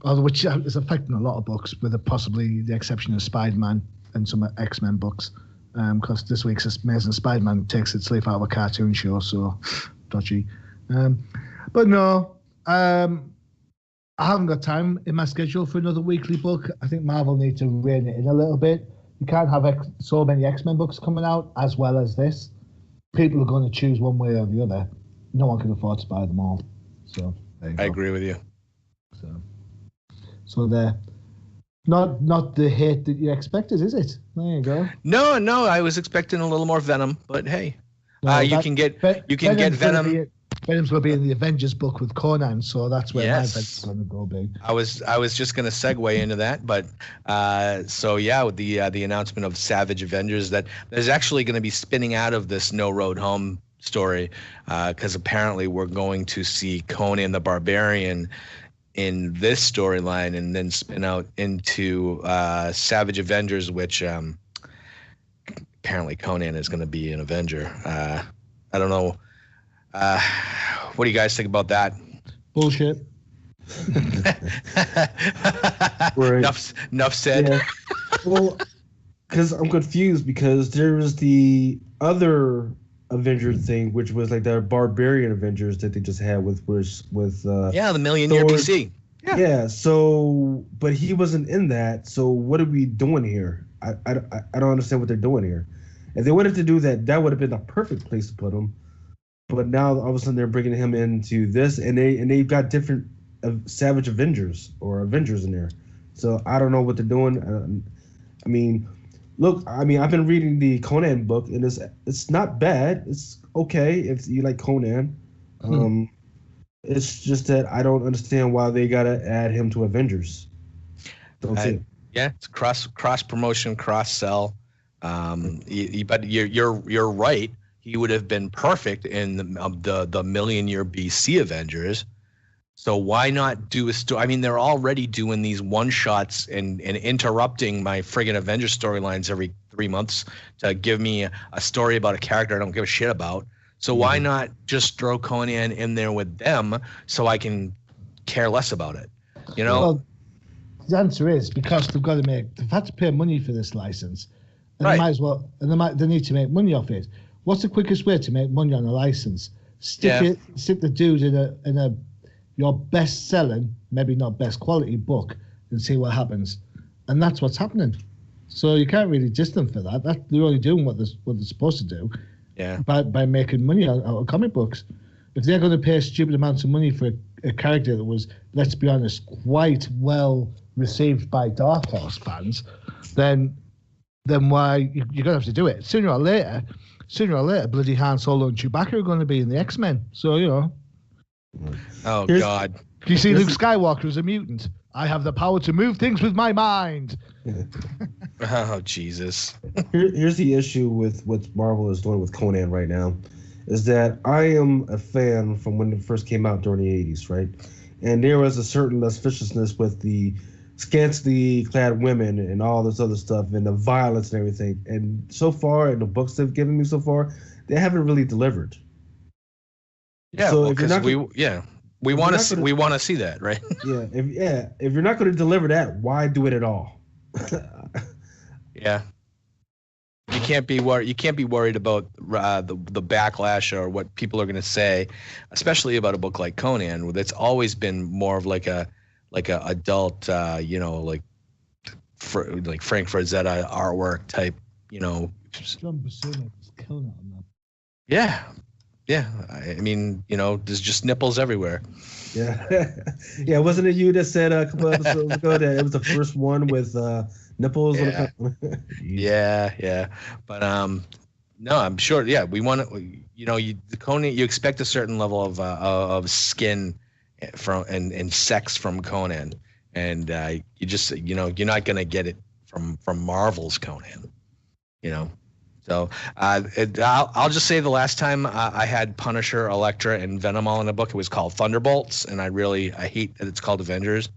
B: Which is affecting a lot of books, with possibly the exception of Spider-Man and some X-Men books. Because this week's Amazing Spider-Man takes its leaf out of a cartoon show, so dodgy. But no, I haven't got time in my schedule for another weekly book. I think Marvel need to rein it in a little bit. You can't have so many X-Men books coming out as well as this. People are going to choose one way or the other. No one can afford to buy them all. So
A: I agree with you.
B: So they're not the hate that you expected, is it? There you go.
A: No, I was expecting a little more Venom, but hey, you can get Venom.
B: Venom's going to be in the Avengers book with Conan, so that's where my Avengers going to go big.
A: I was just going to segue into that, but with the announcement of Savage Avengers, that there's actually going to be spinning out of this No Road Home story, because apparently we're going to see Conan the Barbarian in this storyline, and then spin out into Savage Avengers, which apparently Conan is going to be an Avenger. I don't know. What do you guys think about that?
B: Bullshit.
C: Right.
A: Enough said.
C: Yeah. Well, because I'm confused, because there was the other Avenger thing, which was like the Barbarian Avengers that they just had with
A: the Million Year BC.
C: Yeah. So, but he wasn't in that. So what are we doing here? I don't understand what they're doing here. If they wanted to do that, that would have been the perfect place to put him. But now all of a sudden they're bringing him into this, and they've got different Savage Avengers or Avengers in there. So I don't know what they're doing. I've been reading the Conan book, and it's not bad. It's okay if you like Conan. It's just that I don't understand why they gotta add him to Avengers.
A: It's cross promotion, cross sell. But you're right. He would have been perfect in the Million Year BC Avengers. So why not do a story? I mean, they're already doing these one shots and interrupting my friggin' Avengers storylines every 3 months to give me a story about a character I don't give a shit about. So why not just throw Conan in there with them so I can care less about it? You know?
B: Well, the answer is because they've had to pay money for this license, and
A: right.
B: They might as well, and they need to make money off it. What's the quickest way to make money on a license? Stick the dude in a your best selling, maybe not best quality book, and see what happens. And that's what's happening. So you can't really diss them for that. They're only doing what they're supposed to do.
A: Yeah.
B: By making money out of comic books. If they're going to pay stupid amounts of money for a character that was, let's be honest, quite well received by Dark Horse fans, then why you're going to have to do it sooner or later. Bloody Han Solo and Chewbacca are going to be in the X-Men. So
A: Oh God.
B: You see, Luke Skywalker is a mutant. I have the power to move things with my mind.
A: Oh Jesus.
C: Here's the issue with what Marvel is doing with Conan right now, is that I am a fan from when it first came out during the 80s, right? And there was a certain lasciviousness with the scantily clad women and all this other stuff and the violence and everything. And so far, in the books they've given me so far, they haven't really delivered.
A: Yeah,
C: so
A: we want to see that, right?
C: If you're not going to deliver that, why do it at all?
A: Yeah. You can't be worried about the backlash or what people are going to say, especially about a book like Conan, that's always been more of like a adult, like Frank Frazetta artwork type,
B: John Buscema is killing it on that.
A: Yeah. Yeah. I mean, there's just nipples everywhere.
C: Yeah. Yeah. Wasn't it you that said a couple episodes ago that it was the first one with nipples?
A: Yeah. Yeah. But no, I'm sure. Yeah. We want to, the Conan, you expect a certain level of skin from and sex from Conan. And you just, you're not going to get it from Marvel's Conan, So I'll just say the last time I had Punisher, Elektra, and Venom all in a book, it was called Thunderbolts, and I hate that it's called Avengers.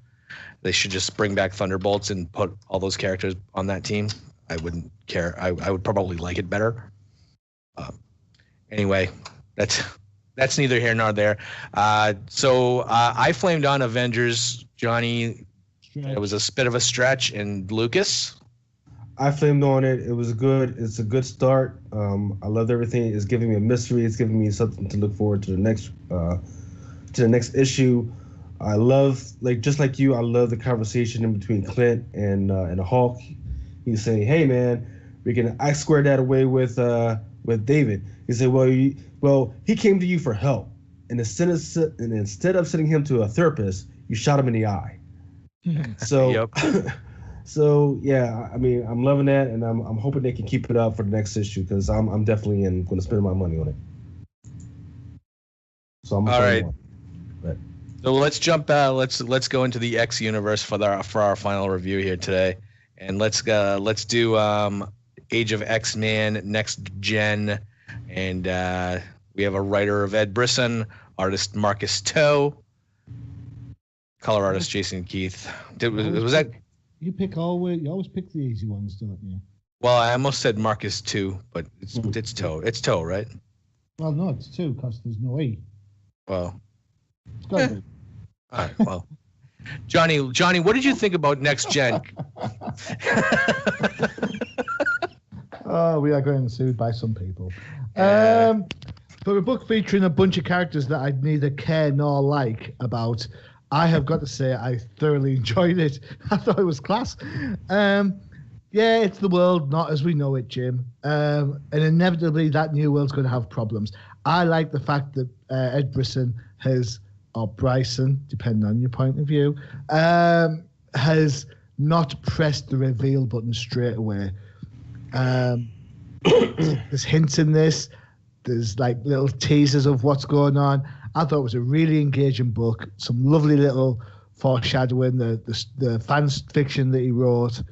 A: They should just bring back Thunderbolts and put all those characters on that team. I wouldn't care. I would probably like it better. Anyway, that's neither here nor there. So I flamed on Avengers, Johnny. It was a bit of a stretch, and Lucas.
C: I flamed on it. It was good. It's a good start. I loved everything. It's giving me a mystery. It's giving me something to look forward to the next issue. I love, just like you, I love the conversation in between Clint and the Hulk. He's saying, "Hey man, we can square that away with David." He said, "Well, he came to you for help, and instead of sending him to a therapist, you shot him in the eye." So. Yep. So yeah, I mean, I'm loving that, and I'm hoping they can keep it up for the next issue because I'm definitely going to spend my money on it. So I'm all right.
A: So let's jump. Let's go into the X universe for our final review here today, and let's do Age of X-Man Next Gen, and we have a writer of Ed Brisson, artist Marcus Toe, color artist Jason Keith. Was that?
B: You always pick the easy ones, don't you?
A: Well, I almost said Marcus too, but it's Toe. It's Toe, right?
B: Well, no, it's two because there's no E.
A: Well,
B: it's got to be.
A: All right. Well, Johnny, what did you think about Next Gen?
B: Oh, we are getting sued by some people. For a book featuring a bunch of characters that I neither care nor like about, I have got to say I thoroughly enjoyed it. I thought it was class. Yeah, it's the world not as we know it, Jim. And inevitably that new world's going to have problems. I like the fact that Ed Brisson or Bryson, depending on your point of view, has not pressed the reveal button straight away. There's hints in this. There's little teasers of what's going on. I thought it was a really engaging book. Some lovely little foreshadowing, the fan fiction that he wrote.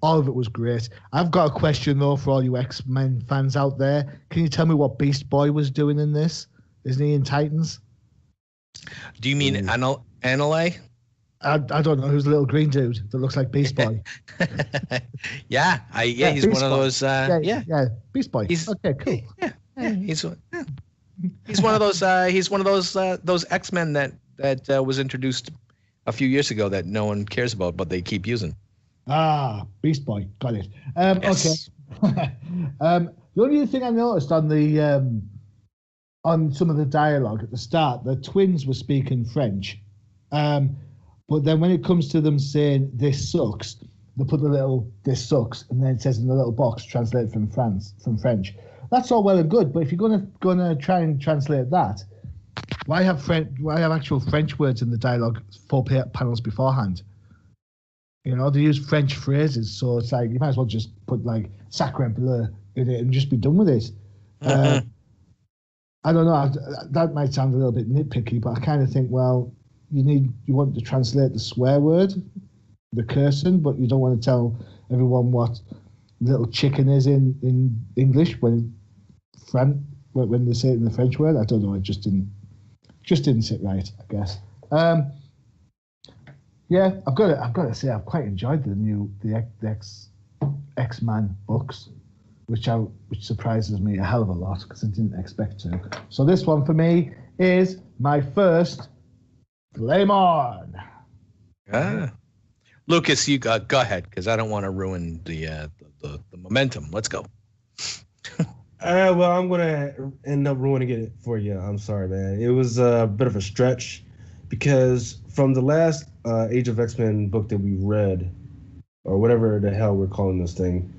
B: All of it was great. I've got a question, though, for all you X-Men fans out there. Can you tell me what Beast Boy was doing in this? Isn't he in Titans?
A: Do you mean Anole?
B: I don't know. Who's the little green dude that looks like Beast Boy?
A: Yeah, he's
B: Beast
A: one of those.
B: Yeah, Beast Boy. Okay, cool.
A: Yeah, he's one of those. He's one of those X-Men that was introduced a few years ago that no one cares about, but they keep using.
B: Beast Boy. Got it.
A: Yes.
B: Okay. The only thing I noticed on some of the dialogue at the start, the twins were speaking French. But then when it comes to them saying this sucks, they put the little "this sucks" and then it says in the little box translated from French. That's all well and good, but if you're gonna try and translate that, why have actual French words in the dialogue 4 panels beforehand? You know, they use French phrases, so it's like you might as well just put like "sacre bleu" in it and just be done with it. I don't know. That might sound a little bit nitpicky, but I kind of think, well, you want to translate the swear word, the cursing, but you don't want to tell everyone what little chicken is in English when they say it in the French word. I don't know. It just didn't sit right, I guess. Yeah, I've got to say I've quite enjoyed the X-Man books, which surprises me a hell of a lot because I didn't expect to. So this one for me is my first Flame On.
A: Lucas, you go ahead because I don't want to ruin the momentum. Let's go.
C: Well, I'm gonna end up ruining it for you. I'm sorry, man. It was a bit of a stretch because from the last Age of X-Men book that we read, or whatever the hell we're calling this thing,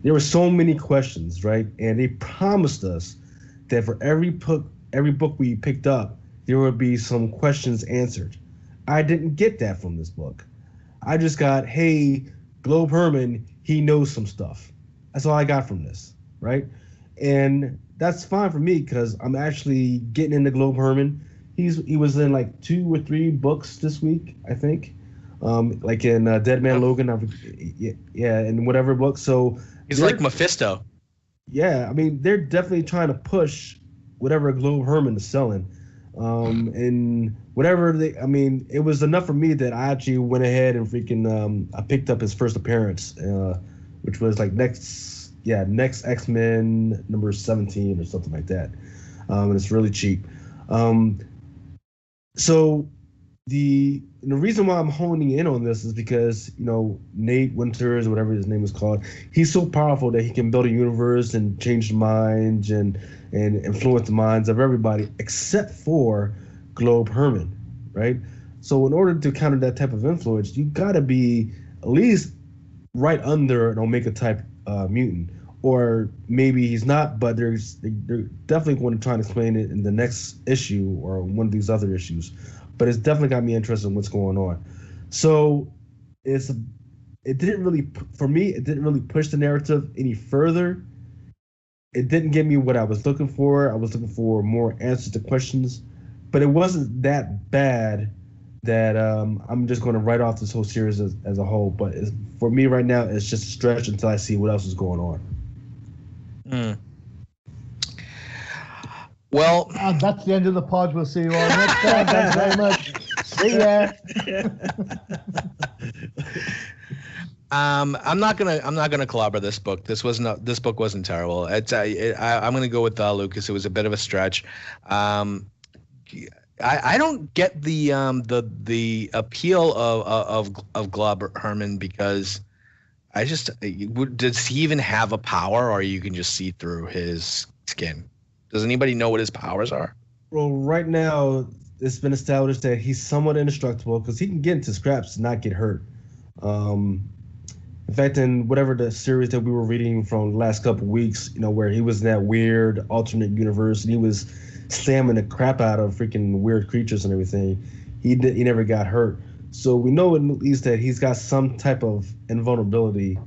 C: there were so many questions, right? And they promised us that for every book we picked up, there would be some questions answered. I didn't get that from this book. I just got, hey, Globe Herman, he knows some stuff. That's all I got from this, right? And that's fine for me because I'm actually getting into Globe Herman. He was in like 2 or 3 books this week, I think. Like in Dead Man Logan, in whatever book. So
A: he's like Mephisto.
C: Yeah, I mean they're definitely trying to push whatever Globe Herman is selling, and whatever it was enough for me that I actually went ahead and I picked up his first appearance, which was like next X-Men number 17 or something like that, and it's really cheap. So the reason why I'm honing in on this is because, Nate Winters, or whatever his name is called, he's so powerful that he can build a universe and change the minds and influence the minds of everybody except for Globe Herman, right? So in order to counter that type of influence, you got to be at least right under an Omega type mutant. Or maybe he's not, but they're definitely going to try and explain it in the next issue or one of these other issues. But it's definitely got me interested in what's going on. So it didn't really push the narrative any further. It didn't give me what I was looking for. I was looking for more answers to questions, but it wasn't that bad that I'm just going to write off this whole series as a whole. But for me right now, it's just a stretch until I see what else is going on.
A: Well,
B: that's the end of the pod. We'll see you all next time. Thanks very much. See ya.
A: I'm not gonna clobber this book. This book wasn't terrible. I'm gonna go with Lucas. It was a bit of a stretch. I don't get the appeal of Globe Herman because does he even have a power, or you can just see through his skin? Does anybody know what his powers are?
C: Well, right now it's been established that he's somewhat indestructible because he can get into scraps and not get hurt. In fact, in whatever the series that we were reading from the last couple of weeks, where he was in that weird alternate universe and he was slamming the crap out of freaking weird creatures and everything, he never got hurt. So we know at least that he's got some type of invulnerability.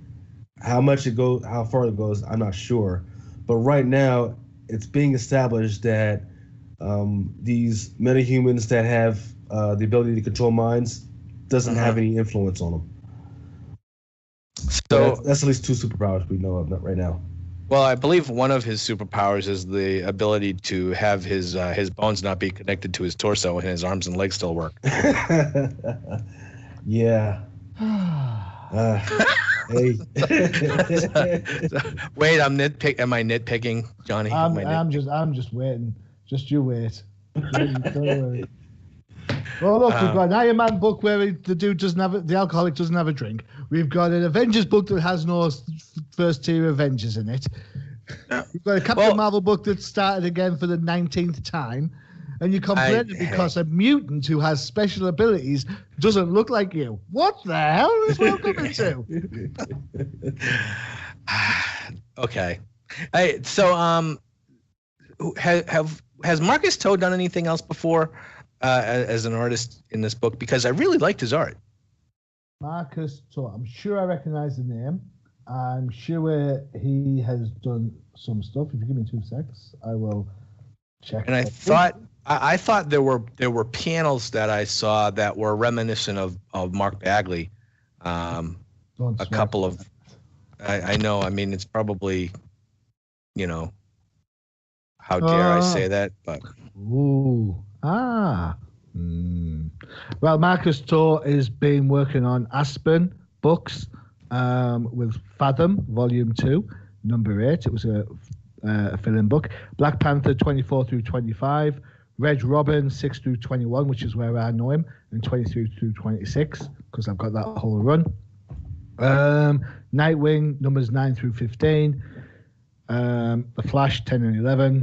C: How far it goes, I'm not sure. But right now, it's being established that these metahumans that have the ability to control minds doesn't have any influence on them. So that's at least 2 superpowers we know of right now.
A: Well, I believe one of his superpowers is the ability to have his bones not be connected to his torso and his arms and legs still work.
C: Yeah. Hey.
A: Wait, am I nitpicking, Johnny?
B: I'm just waiting. Just you wait. Don't worry. Well, look, we've got an Iron Man book where the alcoholic doesn't have a drink. We've got an Avengers book that has no first tier Avengers in it. We've got a Captain Marvel book that started again for the 19th time. And you're complaining because a mutant who has special abilities doesn't look like you. What the hell is this world coming to?
A: Okay. Has Marcus Toe done anything else before as an artist in this book? Because I really liked his art.
B: Marcus Toe. I'm sure I recognize the name. I'm sure he has done some stuff. If you give me 2 seconds, I will check.
A: And I thought there were panels that I saw that were reminiscent of Mark Bagley. A couple of, I know. I mean, it's probably, how dare I say that? But
B: well, Marcus Toe has been working on Aspen books. With Fathom, Volume 2, Number 8. It was a fill-in book. Black Panther 24 through 25. Red Robin 6 through 21, which is where I know him, and 23 through 26, because I've got that whole run. Nightwing, numbers 9 through 15. The Flash 10 and 11.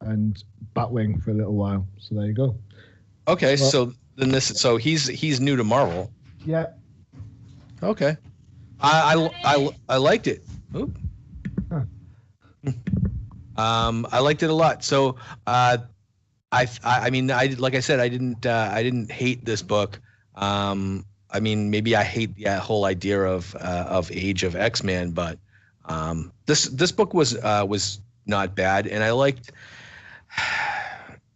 B: And Batwing for a little while. So there you go.
A: Okay, so he's new to Marvel.
B: Yeah.
A: Okay, I liked it. Huh. I liked it a lot. So, I mean, like I said, I didn't hate this book. I mean, maybe I hate the whole idea of Age of X-Men, but this book was not bad, and I liked.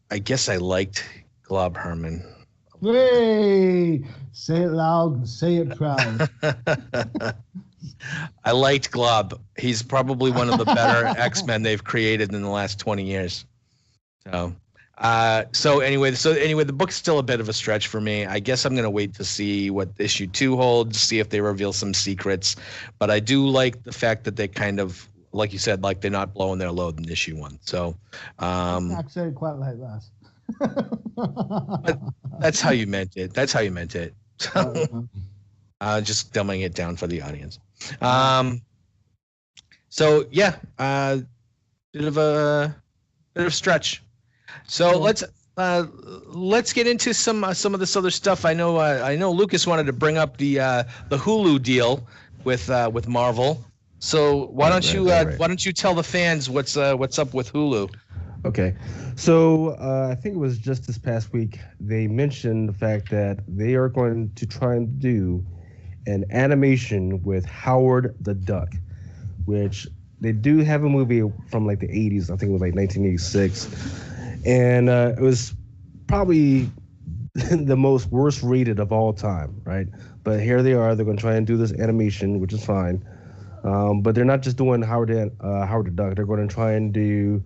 A: I guess I liked Glob Herman.
B: Hey, say it loud and say it proud.
A: I liked Glob. He's probably one of the better X-Men they've created in the last 20 years. So anyway, the book's still a bit of a stretch for me. I guess I'm going to wait to see what issue 2 holds, see if they reveal some secrets. But I do like the fact that they kind of, like you said, like they're not blowing their load in issue 1. So,
B: I said quite like that.
A: That's how you meant it. Just dumbing it down for the audience. So yeah, bit of stretch. So let's get into some of this other stuff. I know Lucas wanted to bring up the Hulu deal with Marvel. So why don't you tell the fans what's up with Hulu?
C: Okay, so I think it was just this past week they mentioned the fact that they are going to try and do an animation with Howard the Duck, which they do have a movie from like the 80s. I think it was like 1986, and it was probably the most worst rated of all time, right? But here they are. They're going to try and do this animation, which is fine. But they're not just doing Howard the Duck. They're going to try and do,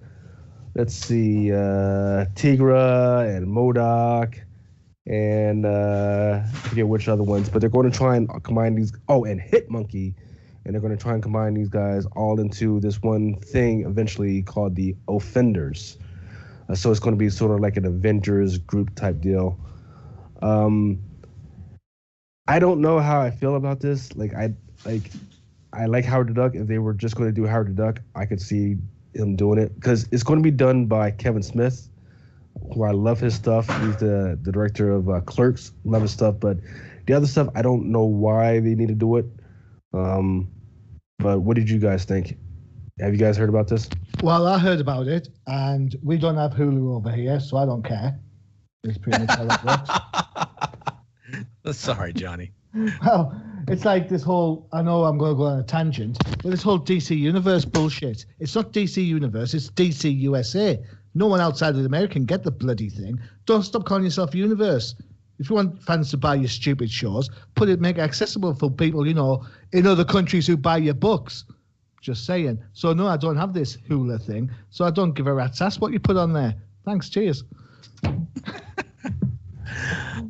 C: let's see, Tigra and MODOK and I forget which other ones. But they're going to try and combine these. Oh, and Hit Monkey. And they're going to try and combine these guys all into this one thing eventually called the Offenders. So it's going to be sort of like an Avengers group type deal. I don't know how I feel about this. I like Howard the Duck. If they were just going to do Howard the Duck, I could see him doing it because it's going to be done by Kevin Smith, who I love his stuff. He's the director of Clerks. Love his stuff, but the other stuff, I don't know why they need to do it. But what did you guys think? Have you guys heard about this?
B: Well, I heard about it, and we don't have Hulu over here, so I don't care. It's pretty much how that
A: works. Sorry, Johnny.
B: Well, it's like this whole, I know I'm going to go on a tangent, but this whole DC Universe bullshit. It's not DC Universe, it's DC USA. No one outside of America can get the bloody thing. Don't stop calling yourself Universe. If you want fans to buy your stupid shows, make it accessible for people, in other countries who buy your books. Just saying. So, no, I don't have this Hula thing, so I don't give a rat's ass what you put on there. Thanks, cheers.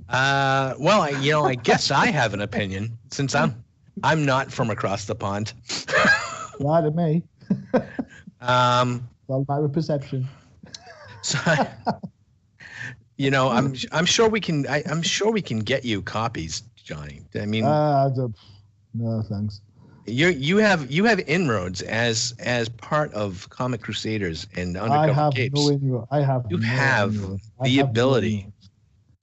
A: Well, I guess I have an opinion since I'm not from across the pond.
B: Lie to me.
A: Well,
B: by perception.
A: So, I'm sure we can. I'm sure we can get you copies, Johnny. I mean,
B: no thanks.
A: you have inroads as part of Comic Crusaders and
B: I
A: Undercover
B: have
A: Capes.
B: no inroad. I have
A: You
B: no
A: have
B: inroad.
A: the ability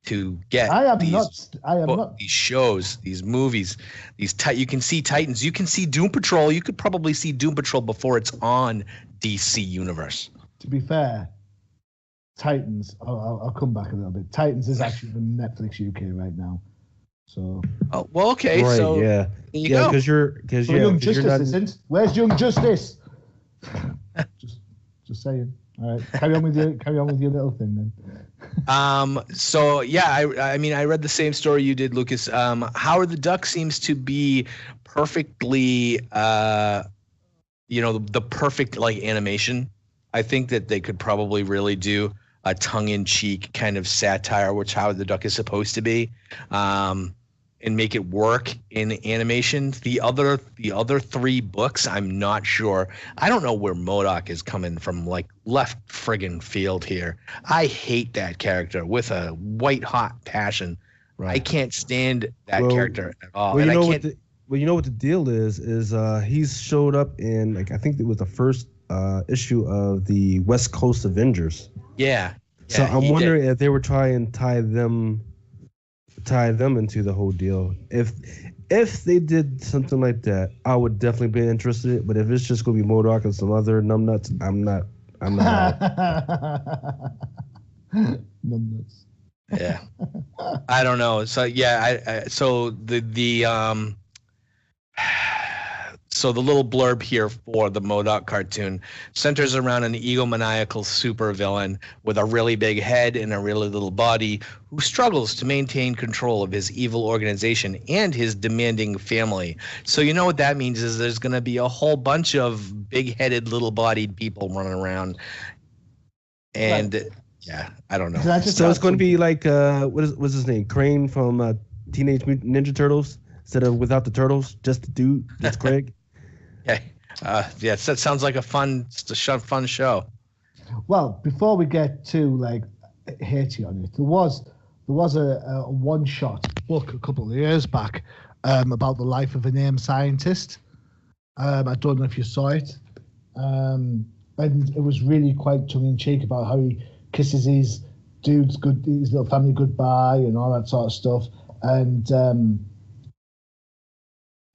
A: to get
B: I am
A: these
B: not. I am not.
A: these shows, these movies, you can see Titans, you can see Doom Patrol. You could probably see Doom Patrol before it's on DC Universe.
B: To be fair, Titans. I'll come back a little bit. Titans is actually on Netflix UK right now. So.
A: Oh well, okay.
C: Right,
A: So
C: yeah, because you're
B: Young
C: because
B: Justice
C: you're not.
B: isn't. Where's Young Justice? just saying. All right, carry on with your little thing then.
A: So yeah, I mean, I read the same story you did, Lucas. Howard the Duck seems to be perfectly, the perfect like animation. I think that they could probably really do a tongue-in-cheek kind of satire, which Howard the Duck is supposed to be, and make it work in animation. The other three books, I'm not sure. I don't know where MODOK is coming from, like left friggin' field here. I hate that character with a white hot passion. Right. I can't stand that character at all.
C: Well, you know what the deal is he's showed up in, like, I think it was the first issue of the West Coast Avengers.
A: Yeah.
C: So I'm wondering if they were trying to tie them into the whole deal. If they did something like that, I would definitely be interested. But if it's just gonna be MODOK and some other numbnuts, I'm not.
B: Numbnuts.
A: Yeah, I don't know. So yeah, So the little blurb here for the MODOK cartoon centers around an egomaniacal supervillain with a really big head and a really little body who struggles to maintain control of his evil organization and his demanding family. So you know what that means is there's going to be a whole bunch of big-headed, little-bodied people running around. And
B: right.
A: Yeah, I don't know.
C: So it's going to be like what's his name? Crane from Teenage Mutant Ninja Turtles instead of without the turtles, just the dude. That's Craig.
A: Yeah, that sounds like a fun show.
B: Well, before we get to like Haiti on it, there was a one-shot book a couple of years back about the life of a named scientist. I don't know if you saw it, and it was really quite tongue-in-cheek about how he kisses his little family goodbye and all that sort of stuff, and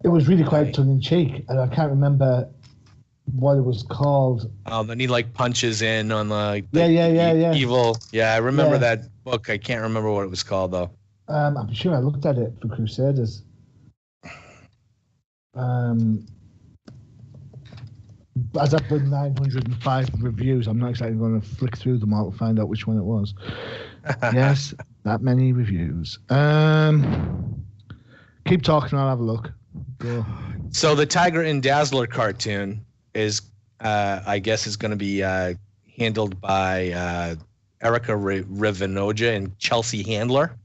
B: it was really quite tongue-in-cheek, and I can't remember what it was called.
A: Oh, then he like punches in on the evil. Yeah, I remember that book. I can't remember what it was called though.
B: I'm sure I looked at it for Crusaders. As I've done 905 reviews, I'm not exactly going to flick through them all to find out which one it was. Yes, that many reviews. Keep talking, I'll have a look. Go.
A: So the Tiger and Dazzler cartoon is, I guess, is going to be handled by Erica Rivenoja and Chelsea Handler.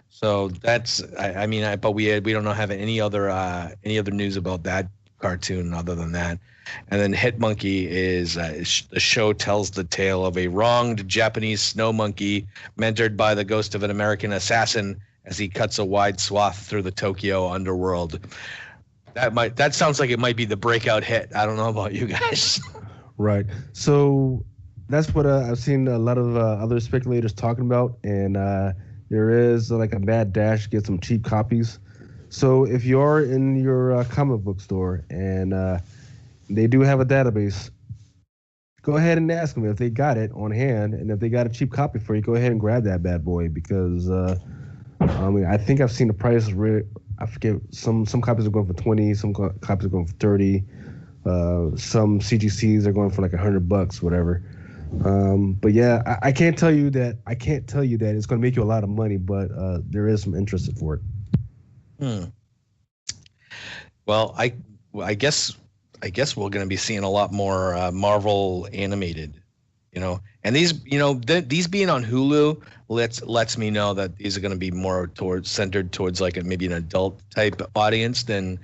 A: So that's, but we don't have any other news about that cartoon other than that. And then Hit Monkey is the show tells the tale of a wronged Japanese snow monkey mentored by the ghost of an American assassin as he cuts a wide swath through the Tokyo underworld. That sounds like it might be the breakout hit. I don't know about you guys.
C: Right. So that's what I've seen a lot of other speculators talking about, and there is like a mad dash to get some cheap copies. So if you are in your comic book store and they do have a database, go ahead and ask them if they got it on hand, and if they got a cheap copy for you, go ahead and grab that bad boy because I think I've seen the price. I forget. Some copies are going for 20. Some copies are going for 30. Some CGCs are going for like $100, whatever. But yeah, I can't tell you that. I can't tell you that it's going to make you a lot of money, but there is some interest for it.
A: Well, I guess we're going to be seeing a lot more Marvel animated, and these, these being on Hulu lets me know that these are going to be more centered towards like maybe an adult type audience than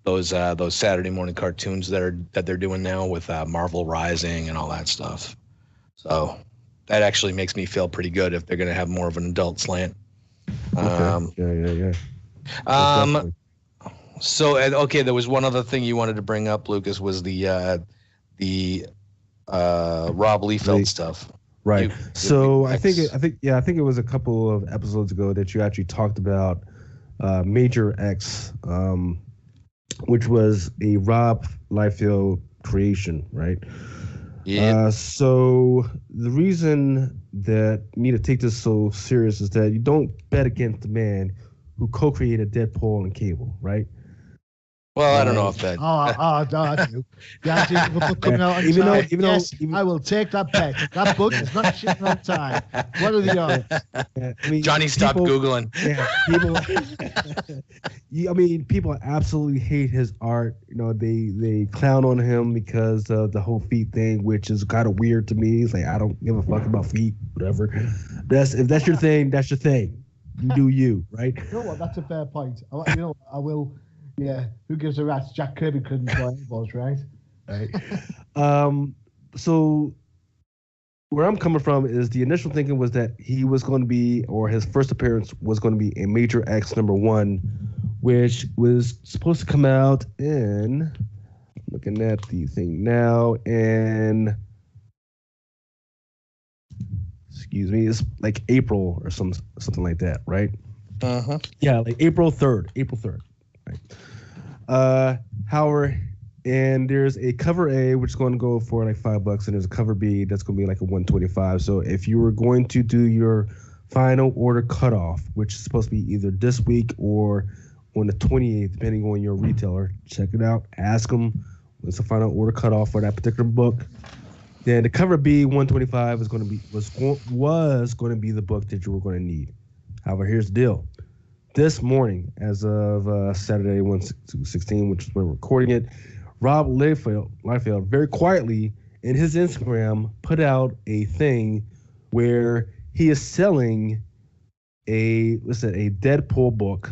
A: those Saturday morning cartoons that they're doing now with Marvel Rising and all that stuff. So that actually makes me feel pretty good if they're going to have more of an adult slant.
C: Okay. Yeah.
A: So okay, there was one other thing you wanted to bring up, Lucas, was the Rob Liefeld stuff.
C: Right. So I think it was a couple of episodes ago that you actually talked about Major X, which was a Rob Liefeld creation, right?
A: Yeah.
C: So the reason that you need to take this so serious is that you don't bet against the man who co-created Deadpool and Cable, right?
A: Well, I don't know if that.
B: I do. Yeah, people coming out on
C: Even
B: time.
C: though-
B: Yes, I will take that bet. That book is not shipping on time. What are the odds?
C: I mean,
A: Johnny, stop
C: people-
A: Googling.
C: Yeah, people absolutely hate his art. You know, they clown on him because of the whole feet thing, which is kind of weird to me. It's like, I don't give a fuck about feet, whatever. If that's your thing, that's your thing. You do you, right?
B: You know what? That's a fair point. You know, I will. Yeah, who gives a rat's? Jack Kirby couldn't play balls, right?
C: Right. So where I'm coming from is the initial thinking was that he was going to be, or his first appearance was going to be a Major X #1, which was supposed to come out in, looking at the thing now, and excuse me, it's like April or something like that, right?
A: Uh-huh.
C: Yeah, like April 3rd. Right. Howard, and there's a cover A which is going to go for like $5, and there's a cover B that's going to be like a 125. So if you were going to do your final order cutoff, which is supposed to be either this week or on the 28th, depending on your retailer, check it out. Ask them what's the final order cutoff for that particular book. Then the cover B 125 is going to be was going to be the book that you were going to need. However, here's the deal. This morning, as of Saturday 1/16, which is when we're recording it, Rob Liefeld very quietly in his Instagram put out a thing where he is selling a Deadpool book,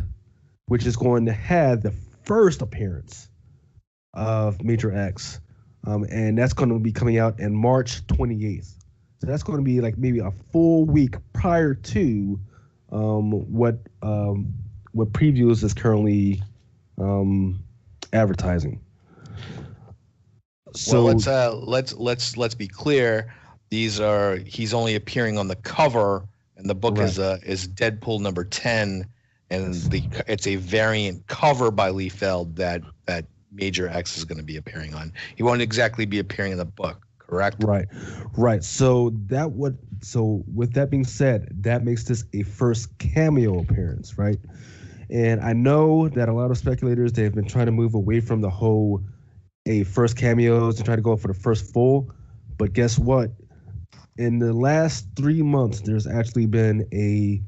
C: which is going to have the first appearance of Major X, and that's going to be coming out in March 28th. So that's going to be like maybe a full week prior to what Previews is currently advertising. So
A: well, let's be clear. He's only appearing on the cover, and the book is Deadpool #10, and it's a variant cover by Liefeld that Major X is going to be appearing on. He won't exactly be appearing in the book, correct?
C: Right. So with that being said, that makes this a first cameo appearance, right? And I know that a lot of speculators, they've been trying to move away from the whole first cameos and try to go for the first full. But guess what? In the last 3 months, there's actually been a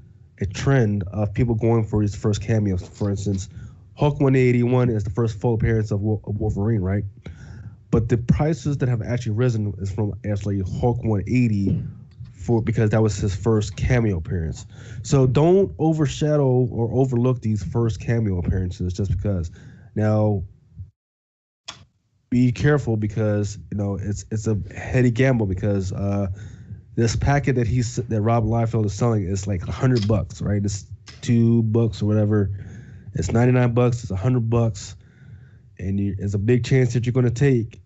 C: trend of people going for his first cameos. For instance, Hulk 181 is the first full appearance of Wolverine, right? But the prices that have actually risen is from actually Hulk 180 because that was his first cameo appearance. So don't overshadow or overlook these first cameo appearances just because. Now, be careful because it's a heady gamble because this packet that Rob Liefeld is selling is like $100, right? It's $2 or whatever. It's $99. It's $100, and there's a big chance that you're going to take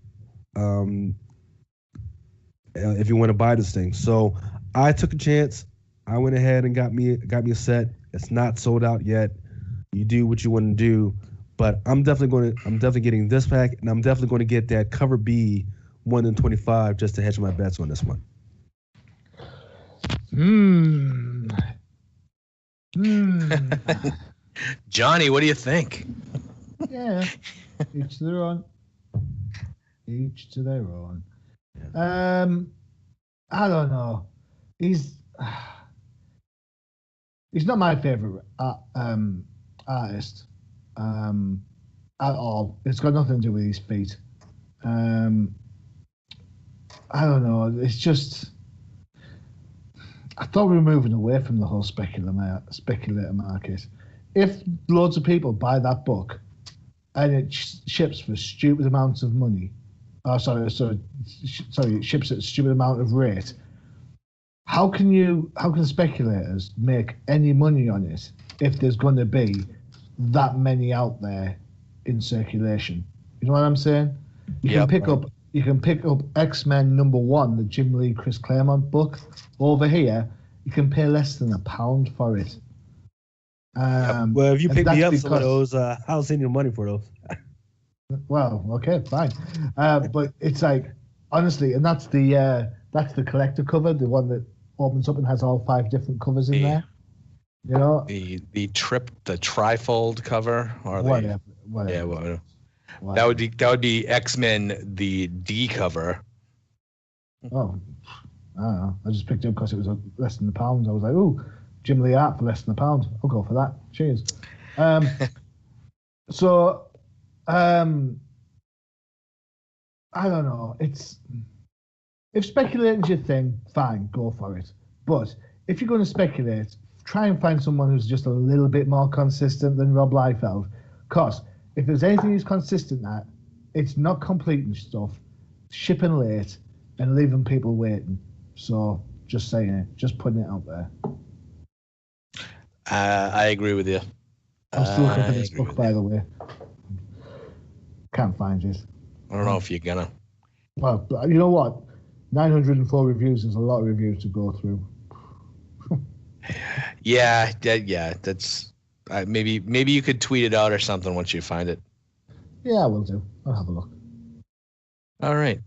C: if you want to buy this thing. So I took a chance. I went ahead and got me a set. It's not sold out yet. You do what you want to do, but I'm definitely getting this pack, and I'm definitely going to get that cover B 1/25 just to hedge my bets on this one.
A: Johnny, what do you think?
B: Yeah, each to their own. Each to their own. I don't know. He's not my favorite artist at all. It's got nothing to do with his feet. I don't know. It's just I thought we were moving away from the whole speculator market. If loads of people buy that book and it ships for stupid amounts of money, it ships at a stupid amount of rate, how can speculators make any money on it if there's going to be that many out there in circulation. You know what I'm saying? You
A: Yep.
B: can pick up X-Men #1, the Jim Lee, Chris Claremont book. Over here, you can pay less than £1 for it.
C: Well, if you
B: and
C: pick me
B: that's
C: up some of
B: because-
C: those, I'll send you money for those.
B: Well, okay, fine. But it's like, honestly, and that's the collector cover, the one that opens up and has all 5 different covers in there. You know,
A: the trifold cover, or
B: whatever.
A: yeah, that would be X-Men the D cover.
B: Oh, I don't know. I just picked it up because it was less than £1. I was like, ooh, Jim Lee art for less than £1. I'll go for that. Cheers. I don't know. If speculating's your thing, fine, go for it. But if you're going to speculate, try and find someone who's just a little bit more consistent than Rob Liefeld. Because if there's anything he's consistent at, it's not completing stuff, shipping late, and leaving people waiting. So just saying it, just putting it out there.
A: I agree with you.
B: I'm still looking for
A: I
B: this
A: agree
B: book,
A: with
B: by
A: you.
B: the way. Can't find it.
A: I don't know if you're gonna.
B: Well, but you know what? 904 reviews is a lot of reviews to go through.
A: Yeah, that's maybe you could tweet it out or something once you find it.
B: Yeah, I will do. I'll have a look.
A: All right.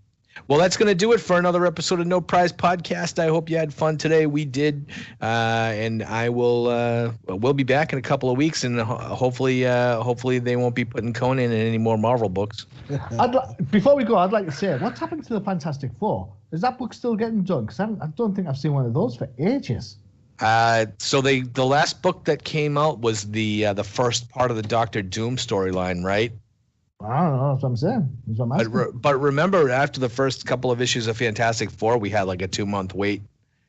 A: Well, that's going to do it for another episode of No Prize Podcast. I hope you had fun today. We did, and I will. We'll be back in a couple of weeks, and hopefully they won't be putting Conan in any more Marvel books.
B: Before we go, I'd like to say, what's happened to the Fantastic Four? Is that book still getting done? Because I don't think I've seen one of those for ages.
A: So the last book that came out was the first part of the Doctor Doom storyline, right?
B: I don't know. That's what I'm saying. That's what I'm asking.
A: But remember, after the first couple of issues of Fantastic Four, we had like a 2-month wait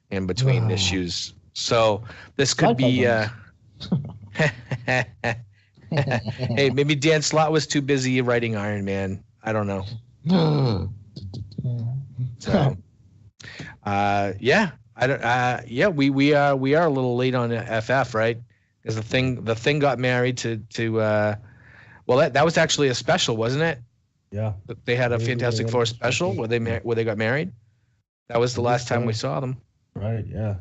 A: in between issues. So this could be. Hey, maybe Dan Slott was too busy writing Iron Man. I don't know. So, yeah, I don't. Yeah, we are a little late on FF, right? Because the thing got married to. Well, that was actually a special, wasn't it?
C: Yeah.
A: They had a Fantastic Four special where they got married. That was the last time we saw them.
C: Right. Yeah.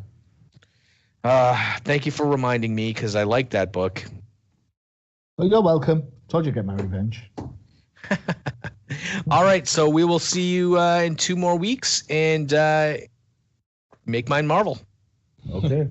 A: Thank you for reminding me because I like that book.
B: Well, you're welcome. Told you to get my revenge.
A: All right, so we will see you in 2 more weeks and make mine Marvel.
C: Okay.